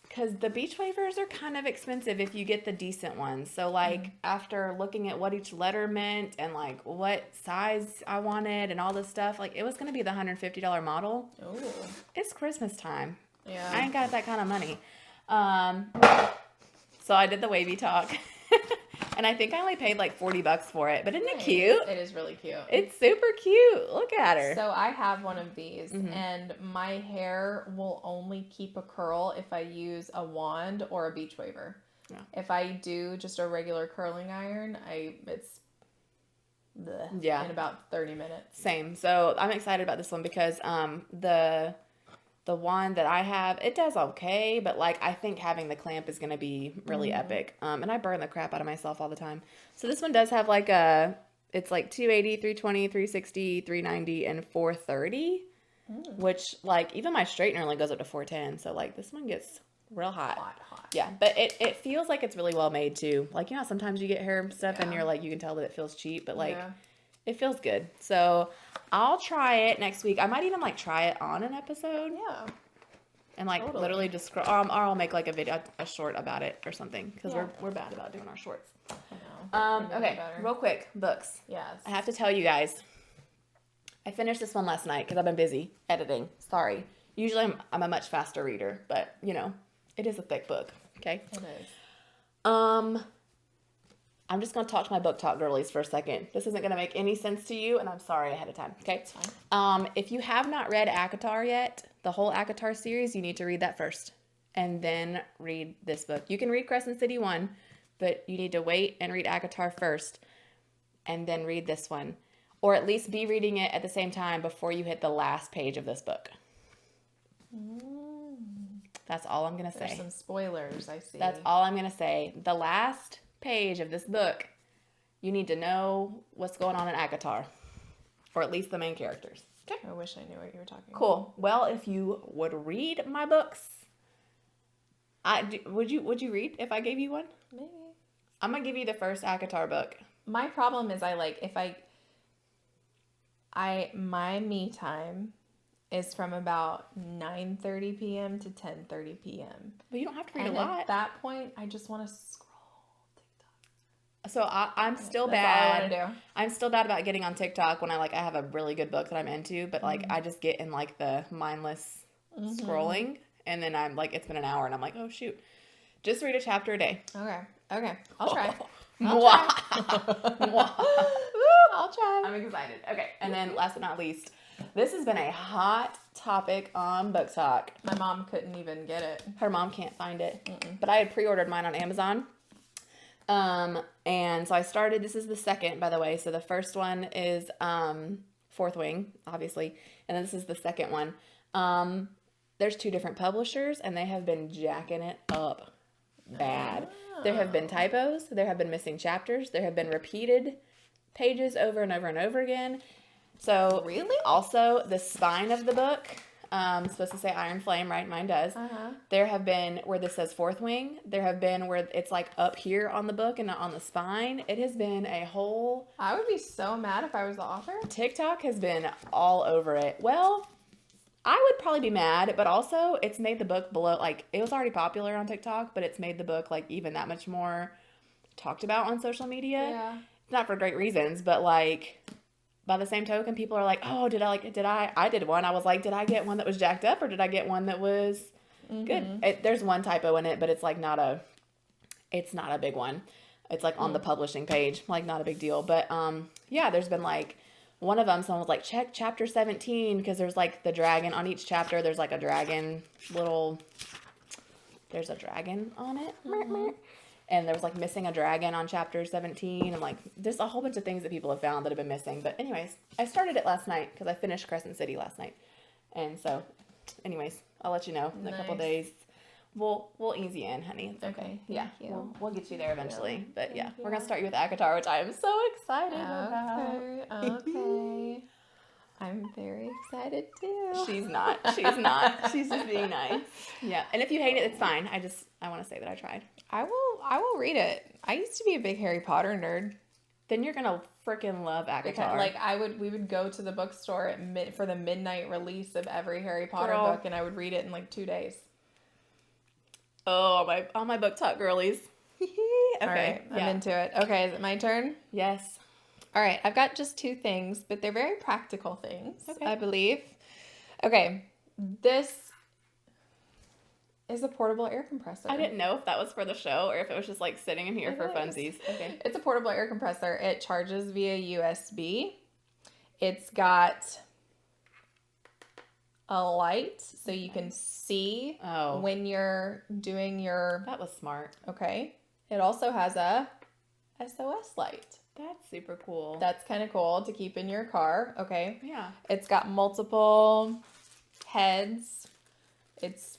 Because the beach wavers are kind of expensive if you get the decent ones. So, like, after looking at what each letter meant and, like, what size I wanted and all this stuff, like, it was going to be the $150 model. Oh. It's Christmas time. Yeah. I ain't got that kind of money. So I did the wavy talk. And I think I only paid like $40 for it. But isn't it cute? It is really cute. It's super cute. Look at her. So I have one of these, and my hair will only keep a curl if I use a wand or a beach waver. Yeah. If I do just a regular curling iron, it's bleh, in about 30 minutes. Same. So I'm excited about this one because the one that I have, it does okay, but like I think having the clamp is going to be really epic. And I burn the crap out of myself all the time. So this one does have like it's like 280, 320, 360, 390, and 430, which like even my straightener only goes up to 410. So like this one gets real hot. Hot. Yeah, but it feels like it's really well made too. Like, you know, sometimes you get hair stuff and you're like, you can tell that it feels cheap, but like it feels good. So I'll try it next week. I might even like try it on an episode. Yeah. And like literally just scroll, or I'll make like a video, a short about it or something, because we're bad about doing our shorts. I know. Okay, real quick, books. Yes. I have to tell you guys, I finished this one last night because I've been busy editing. Sorry. Usually I'm a much faster reader, but you know, it is a thick book. Okay. It is. I'm just going to talk to my book talk girlies for a second. This isn't going to make any sense to you, and I'm sorry ahead of time. Okay. It's fine. If you have not read ACOTAR yet, the whole ACOTAR series, you need to read that first and then read this book. You can read Crescent City 1, but you need to wait and read ACOTAR first and then read this one. Or at least be reading it at the same time before you hit the last page of this book. That's all I'm going to say. There's some spoilers, I see. That's all I'm going to say. The last page of this book, you need to know what's going on in ACOTAR. Or at least the main characters. Okay. I wish I knew what you were talking about. Cool. Well, if you would read my books, would you read if I gave you one? Maybe. I'm going to give you the first ACOTAR book. My problem is my me time is from about 9:30 p.m. to 10:30 p.m. But you don't have to read and a lot. At that point, I just want to scroll TikTok. So I'm still That's bad. all I want to do. I'm still bad about getting on TikTok when I have a really good book that I'm into, but like I just get in like the mindless scrolling, and then I'm like, it's been an hour, and I'm like, oh shoot, just read a chapter a day. Okay, I'll try. I'll try. I'm excited. Okay, and then last but not least, this has been a hot topic on Book Talk. My mom couldn't even get it. Her mom can't find it, but I had pre-ordered mine on Amazon. And so I started, this is the second, by the way. So the first one is, Fourth Wing, obviously. And then this is the second one. There's two different publishers and they have been jacking it up bad. There have been typos. There have been missing chapters. There have been repeated pages over and over and over again. So really, also the spine of the book, supposed to say Iron Flame, right? Mine does. There have been where this says Fourth Wing. There have been where it's like up here on the book and not on the spine. It has been a whole... I would be so mad if I was the author. TikTok has been all over it. Well, I would probably be mad, but also it's made the book below, like it was already popular on TikTok, but it's made the book like even that much more talked about on social media. Yeah. Not for great reasons, but like... By the same token, people are like, oh, I did one. I was like, did I get one that was jacked up or did I get one that was good? There's one typo in it, but it's like it's not a big one. It's like on the publishing page, like not a big deal. But yeah, there's been like one of them, someone was like, check chapter 17 because there's like the dragon on each chapter. There's like a dragon little there's a dragon on it. And there was like missing a dragon on chapter 17. And like, there's a whole bunch of things that people have found that have been missing. But anyways, I started it last night because I finished Crescent City last night. And so, anyways, I'll let you know in a couple days. We'll ease you in, honey. It's okay. Yeah, we'll get you there eventually. But yeah, we're gonna start you with ACOTAR, which I am so excited about. Okay. I'm very excited too. She's not. She's just being nice. Yeah. And if you hate it, it's fine. I want to say that I tried. I will read it. I used to be a big Harry Potter nerd. Then you're gonna freaking love ACOTAR. Because, we would go to the bookstore for the midnight release of every Harry Potter book, and I would read it in like 2 days. Oh, all my book talk girlies. Okay. All right, I'm into it. Okay, is it my turn? Yes. All right, I've got just 2 things, but they're very practical things, okay. I believe. Okay, this is a portable air compressor. I didn't know if that was for the show or if it was just like sitting in here for funsies. Okay. It's a portable air compressor. It charges via USB. It's got a light so you can see when you're doing your... That was smart. Okay. It also has a SOS light. That's super cool. That's kind of cool to keep in your car. Okay. Yeah. It's got multiple heads. It's,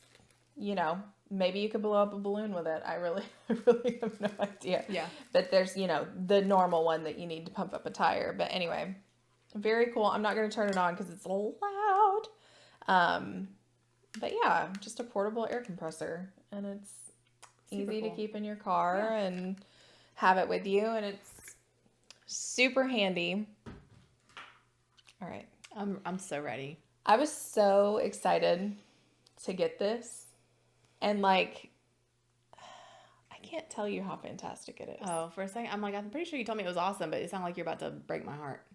maybe you could blow up a balloon with it. I really have no idea. Yeah. But there's, the normal one that you need to pump up a tire. But anyway, very cool. I'm not going to turn it on because it's loud. But yeah, just a portable air compressor, and it's super easy to keep in your car and have it with you, and it's super handy. All right. I'm so ready. I was so excited to get this, and I can't tell you how fantastic it is. Oh, for a second, I'm pretty sure you told me it was awesome, but it sounded like you're about to break my heart.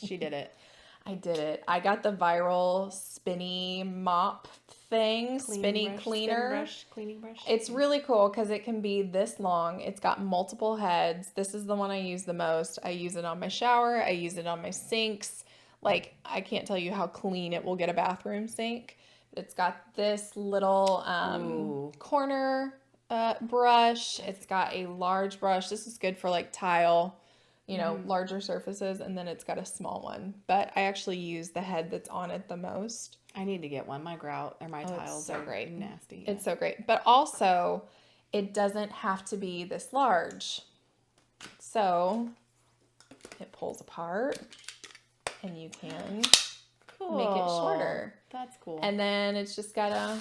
She did it. I did it. I got the viral spinny mop thing, cleaning brush. It's really cool because it can be this long. It's got multiple heads. This is the one I use the most. I use it on my shower. I use it on my sinks. I can't tell you how clean it will get a bathroom sink. It's got this little corner brush. It's got a large brush. This is good for tile. Larger surfaces, and then it's got a small one. But I actually use the head that's on it the most. I need to get one. My grout or my tiles so are great. Nasty. It's so great. But also, it doesn't have to be this large. So, it pulls apart, and you can make it shorter. That's cool. And then it's just got a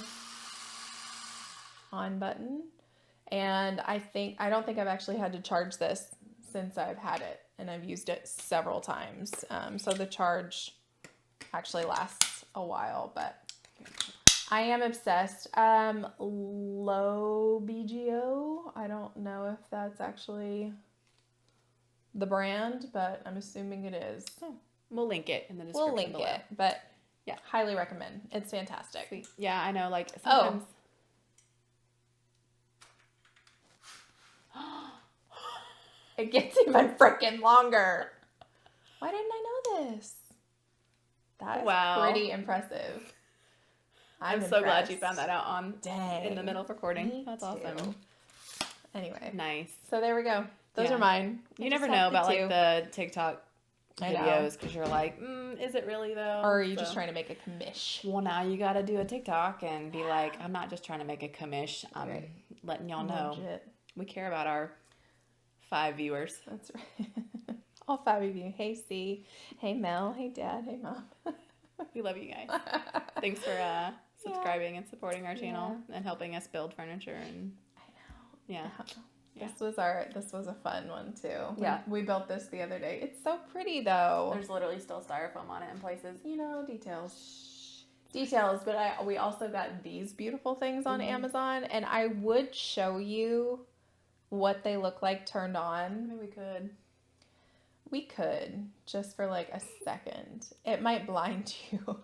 on button. And I don't think I've actually had to charge this since I've had it, and I've used it several times. So the charge actually lasts a while, but I am obsessed. Low BGO. I don't know if that's actually the brand, but I'm assuming it is. Oh, we'll link it in the description. We'll link it, but yeah, highly recommend. It's fantastic. Sweet. Yeah, I know. Sometimes. It gets even freaking longer. Why didn't I know this? That is pretty impressive. I'm so glad you found that out in the middle of recording. Me That's too. Awesome. Anyway. Nice. So there we go. Those are mine. You never know about the TikTok videos because you're like, is it really though? Or are you just trying to make a commish? Well, now you got to do a TikTok and be like, I'm not just trying to make a commish. I'm letting y'all know we care about our 5 viewers. That's right. All 5 of you. Hey, C. Hey, Mel. Hey, Dad. Hey, Mom. We love you guys. Thanks for subscribing and supporting our channel and helping us build furniture. And I know. Yeah. This was a fun one too. Yeah. We built this the other day. It's so pretty though. There's literally still styrofoam on it in places. Details, but we also got these beautiful things on Amazon, and I would show you what they look like turned on. Maybe we could. We could, just for a second. It might blind you.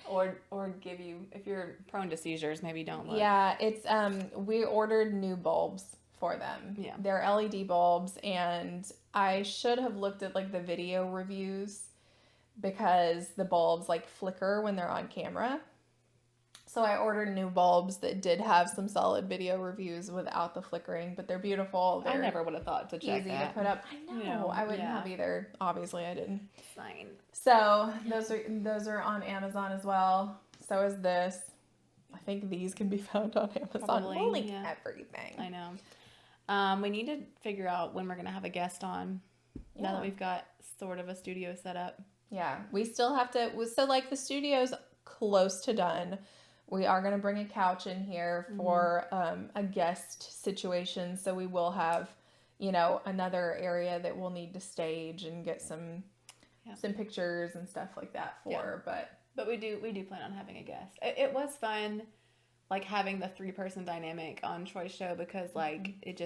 or give you, if you're prone to seizures, maybe don't look. Yeah, it's, we ordered new bulbs for them. Yeah. They're LED bulbs, and I should have looked at the video reviews because the bulbs flicker when they're on camera. So So I ordered new bulbs that did have some solid video reviews without the flickering, but they're beautiful. I They're never would have thought to check easy that. to put up. I know. You know, I wouldn't yeah. have either. Obviously, I didn't. Fine. So those are on Amazon as well. So is this. I think these can be found on Amazon. Probably, We'll link yeah. everything. I know. We need to figure out when we're going to have a guest on. Now that we've got sort of a studio set up. Yeah, we still have to. So like the studio's close to done. We are going to bring a couch in here for a guest situation. So we will have, you know, another area that we'll need to stage and get some pictures and stuff like that for. Yeah. But we do plan on having a guest. It was fun, like having the 3-person dynamic on Troy's show because like it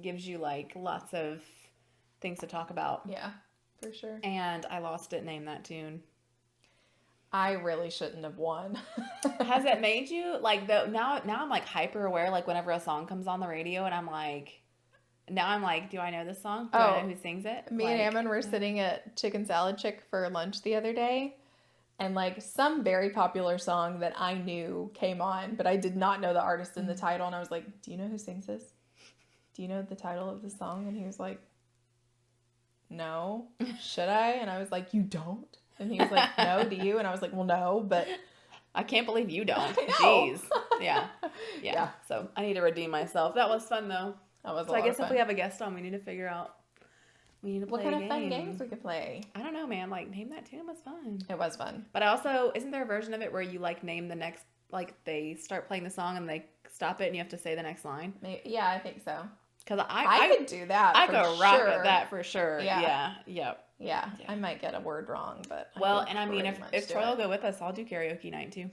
gives you like lots of things to talk about. Yeah, for sure. And I lost it. Name that tune. I really shouldn't have won. Has it made you like though? Now I'm like hyper aware. Like whenever a song comes on the radio, and I'm like, do I know this song? Do I know who sings it? Me and Ammon were sitting at Chicken Salad Chick for lunch the other day, and like some very popular song that I knew came on, but I did not know the artist and the title, and I was like, "Do you know who sings this? Do you know the title of the song?" And he was like, "No, should I?" And I was like, "You don't?" And he was like, "No, do you?" And I was like, "Well, no, but I can't believe you don't." I know. Jeez. Yeah. So I need to redeem myself. That was fun though. That was. So I guess if we have a guest on, we need to figure out. We need to play what kind a of fun game. games we could play. I don't know, man. Like name that tune was fun. It was fun. But I also isn't there a version of it where you like name the next like they start playing the song and they stop it and you have to say the next line? Maybe, yeah, I think so. Because I could do that. I for could rock sure. at that for sure. Yeah. Yeah. I might get a word wrong, but And I mean, if Troy will go with us, I'll do karaoke night too.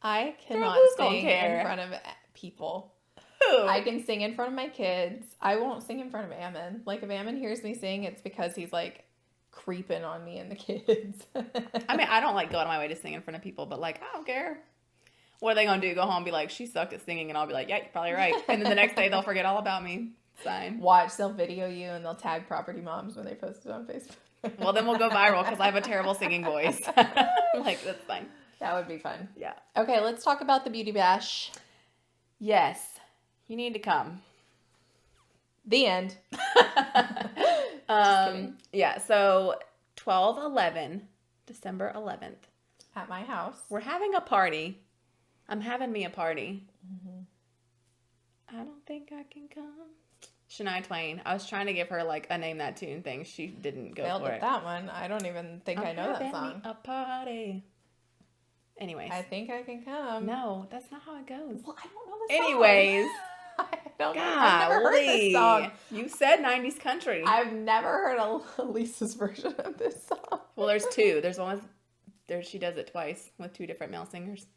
I cannot who's gonna sing care? in front of people. Who? I can sing in front of my kids. I won't sing in front of Ammon. Like if Ammon hears me sing, it's because he's like creeping on me and the kids. I mean, I don't like go out of my way to sing in front of people, but like I don't care. What are they gonna do? Go home and be like, she sucked at singing, and I'll be like, yeah, you're probably right. And then the next day they'll forget all about me. Fine. Watch, they'll video you and they'll tag Property Moms when they post it on Facebook. Well, then we'll go viral because I have a terrible singing voice. Like, that's fine. That would be fun. Yeah. Okay, let's talk about the beauty bash. Yes. You need to come. The end. Just kidding. Yeah, so 12/11, December 11th. At my house. We're having a party. I'm having me a party. I don't think I can come. Shania Twain. I was trying to give her like a name that tune thing. She didn't go Failed for at it. that one. I don't even think I know that song. A party. Anyways. I think I can come. No, that's not how it goes. Well, I don't know the song. Anyways. I don't know. I've never heard this song. You said 90s country. I've never heard Elisa's version of this song. Well, there's two. There's one with, she does it twice with 2 different male singers.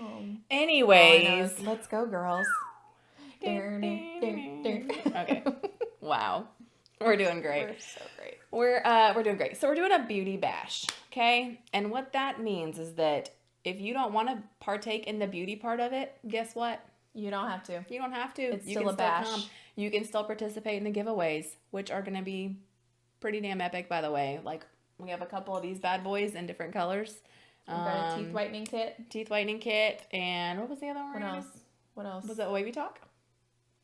Oh. Anyways. Let's go, girls. Okay. Wow. We're doing great. We're so great. We're doing great. So we're doing a beauty bash, okay? And what that means is that if you don't want to partake in the beauty part of it, guess what? You don't have to. You don't have to. It's you still can a bash. come. You can still participate in the giveaways, which are going to be pretty damn epic, by the way. Like, we have a couple of these bad boys in different colors. We've got a teeth whitening kit. Teeth whitening kit. And what was the other one? What else? Was it a wavy talk?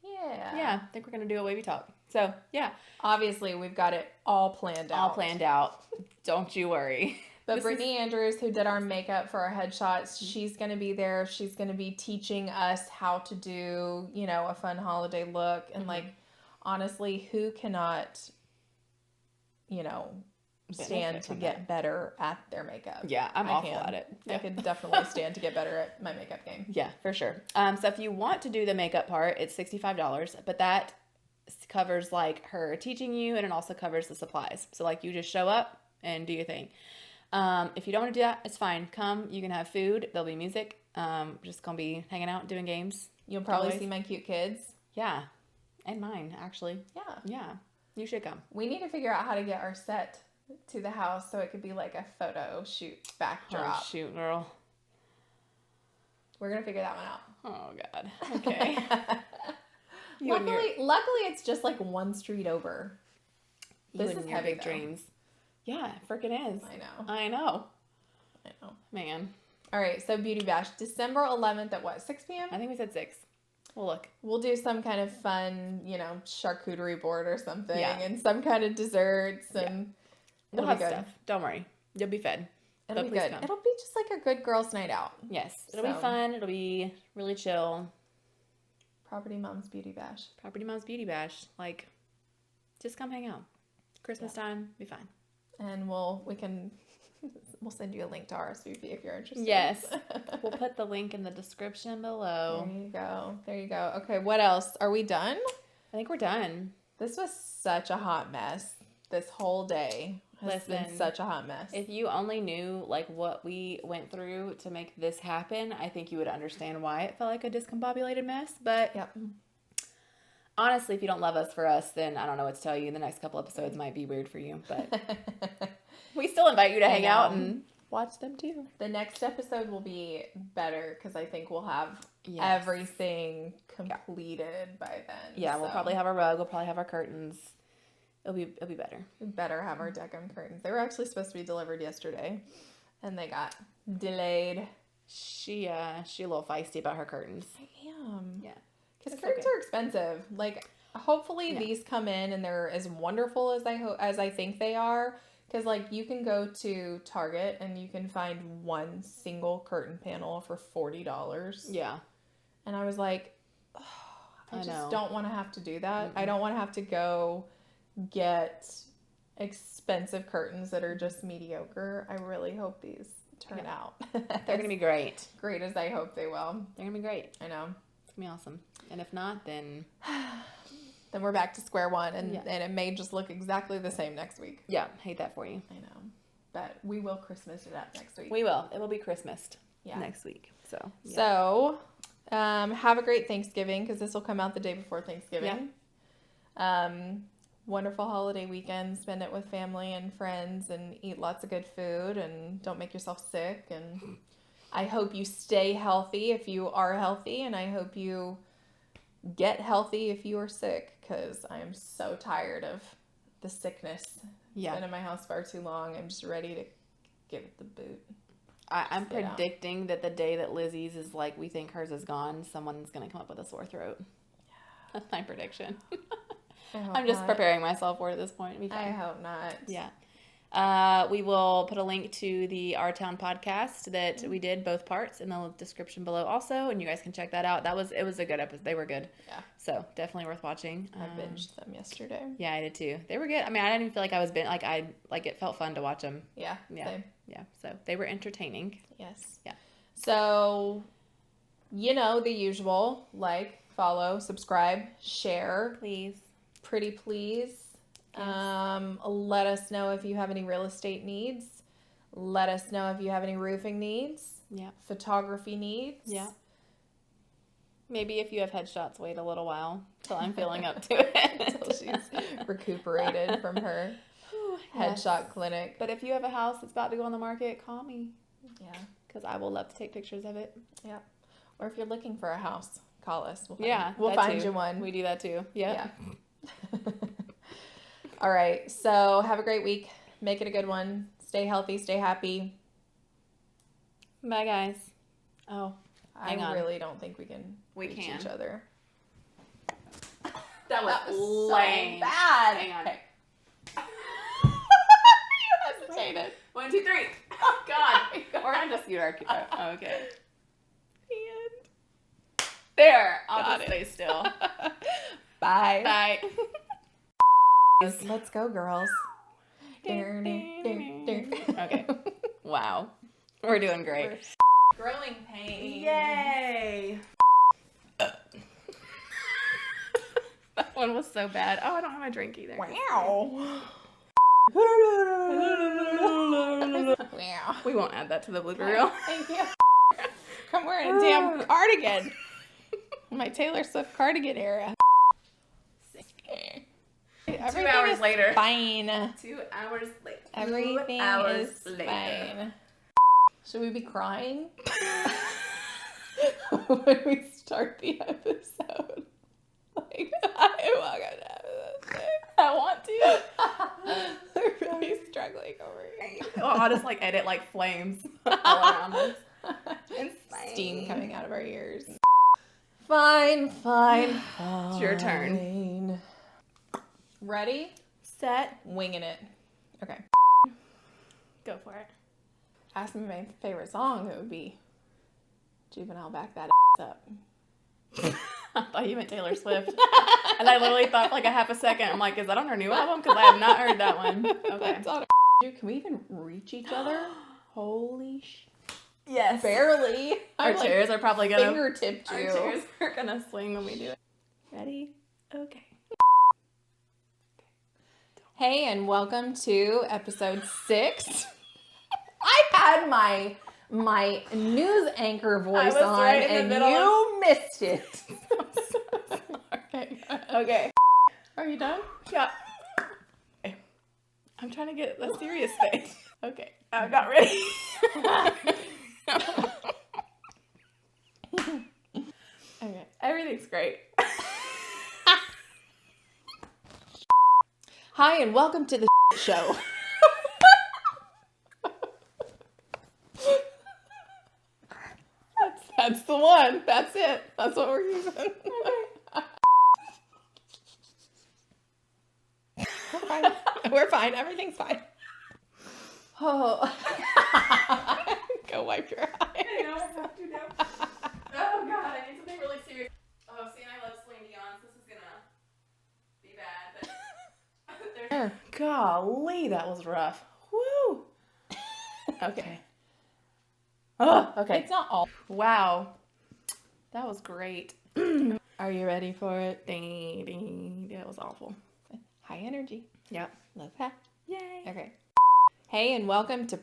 Yeah. Yeah, I think we're going to do a wavy talk. So, yeah. Obviously, we've got it all planned out. All planned out. Don't you worry. But Brittany Andrews, who did our makeup for our headshots, she's going to be there. She's going to be teaching us how to do, you know, a fun holiday look. And, like, honestly, who cannot, you know, stand to get better at their makeup? Yeah, I'm awful at it. I could definitely stand to get better at my makeup game. Yeah, for sure. So if you want to do the makeup part, it's $65, but that covers, like, her teaching you, and it also covers the supplies. So, like, you just show up and do your thing. If you don't want to do that, it's fine. Come, you can have food. There'll be music. Just gonna be hanging out, doing games. You'll probably see my cute kids. Yeah, and mine actually. Yeah. You should come. We need to figure out how to get our set to the house so it could be like a photo shoot backdrop. Oh shoot, girl. We're gonna figure that one out. Oh God. Okay. Luckily, it's just like one street over. This is heavy big dreams. Yeah, it freaking is. I know. Man. All right, so Beauty Bash, December 11th at what, 6 p.m.? I think we said 6. We'll look. We'll do some kind of fun, charcuterie board or something, Yeah. and some kind of desserts, and We'll it'll have be good. stuff. Don't worry. You'll be fed. It'll But be please good. come. It'll be just like a good girls' night out. Yes. It'll be fun. It'll be really chill. Property Mom's Beauty Bash. Property Mom's Beauty Bash. Like, just come hang out. Christmas time, be fine. And we'll send you a link to RSVP if you're interested. Yes. We'll put the link in the description below. There you go. Okay, what else? Are we done? I think we're done. This was such a hot mess. This whole day has been such a hot mess. If you only knew like what we went through to make this happen, I think you would understand why it felt like a discombobulated mess. But Yep. honestly, if you don't love us for us, then I don't know what to tell you. The next couple episodes might be weird for you, but we still invite you to hang out and watch them too. The next episode will be better because I think we'll have Yes. everything completed by then. Yeah, we'll probably have our rug. We'll probably have our curtains. It'll be better. We better have our deck'em curtains. They were actually supposed to be delivered yesterday, and they got delayed. She a little feisty about her curtains. I am. Yeah. Because It's curtains okay. are expensive. Like, hopefully these come in and they're as wonderful as I think they are. Because, like, you can go to Target and you can find one single curtain panel for $40. Yeah. And I was like, oh, I know. just don't want to have to do that. I don't want to have to go get expensive curtains that are just mediocre. I really hope these turn out. They're going to be great. great as I hope they will. They're going to be great. I know. It's going to be awesome. And if not, then Then we're back to square one, and it may just look exactly the same next week. yeah, hate that for you. I know. But we will Christmas it up next week. We will. It will be Christmased Yeah. next week. So, yeah. So, have a great Thanksgiving, because this will come out the day before Thanksgiving. Wonderful holiday weekend. Spend it with family and friends and eat lots of good food, and don't make yourself sick. And I hope you stay healthy if you are healthy, and I hope you get healthy if you are sick, because I am so tired of the sickness. Yeah. Been in my house far too long. I'm just ready to give it the boot. I'm Spit out. predicting that the day that Lizzie's is like, we think hers is gone, someone's going to come up with a sore throat. That's my prediction. I'm just preparing myself for it at this point. It'll be fine. I hope not. Yeah. We will put a link to the Our Town podcast that we did, both parts, in the description below also, and you guys can check that out. It was a good episode. They were good. Yeah. So definitely worth watching. I binged them yesterday. Yeah, I did too. They were good. I mean, I didn't even feel like I was it felt fun to watch them. Yeah. Yeah. Same. Yeah. So they were entertaining. Yes. Yeah. So, the usual: like, follow, subscribe, share. Please. Pretty please. Yes. Let us know if you have any real estate needs. Let us know if you have any roofing needs. Yeah. Photography needs. Yeah. Maybe if you have headshots, wait a little while till I'm feeling up to it. Until she's recuperated from her headshot clinic. But if you have a house that's about to go on the market, call me. Yeah. Because I will love to take pictures of it. Yeah. Or if you're looking for a house, call us. We'll find too. you one. We do that too. Yeah. All right. So have a great week. Make it a good one. Stay healthy. Stay happy. Bye, guys. Oh, I really don't think we can reach can. each other. that was so lame. bad. Hang on. Okay. You hesitated. 1, 2, 3. Oh, God. Or undisputed archetype. Oh, okay. There. I'll just stay still. Bye. Bye. Let's go, girls. Okay. Wow. We're doing great. Growing pains. Yay. That one was so bad. Oh, I don't have my drink either. Wow. We won't add that to the blooper reel. Thank you. I'm wearing a damn cardigan. My Taylor Swift cardigan era. 2 hours later. Fine. 2 hours later. Everything 2 hours is later. fine. Should we be crying when we start the episode? Like, I want to. I'm really struggling over here. Well, I'll just edit flames all around us. Steam coming out of our ears. Fine. It's your turn. Ready? Set. Winging it. Okay. Go for it. Ask me my favorite song. It would be Juvenile Back That Up. I thought you meant Taylor Swift. And I literally thought for like a half a second. I'm like, is that on her new album? Because I have not heard that one. Okay. Dude, can we even reach each other? Holy Yes. Barely. Our chairs are probably gonna fingertipped you. Our chairs are gonna swing when we do it. Ready? Okay. Hey, and welcome to episode 6. I had my news anchor voice on, right and you missed it. Okay. Are you done? Yeah. Okay. I'm trying to get a serious face. Okay. I'm not ready. Okay. Everything's great. Hi, and welcome to the show. That's the one. That's it. That's what we're using. Okay. We're fine. We're fine. Everything's fine. Oh. Go wipe your eye. I know, I have to now. Oh god, I need something really serious. Oh, see, I love Celine Dion, so this is gonna be bad, but golly, that was rough. Woo! Okay. Oh, okay. It's not all. Wow. That was great. Are you ready for it? Ding, ding. Yeah, it was awful. High energy. Yep. Love that. Yay. Okay. Hey, and welcome to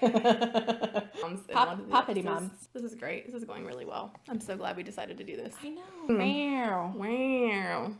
Poppity Moms. This is great. This is going really well. I'm so glad we decided to do this. I know. Wow.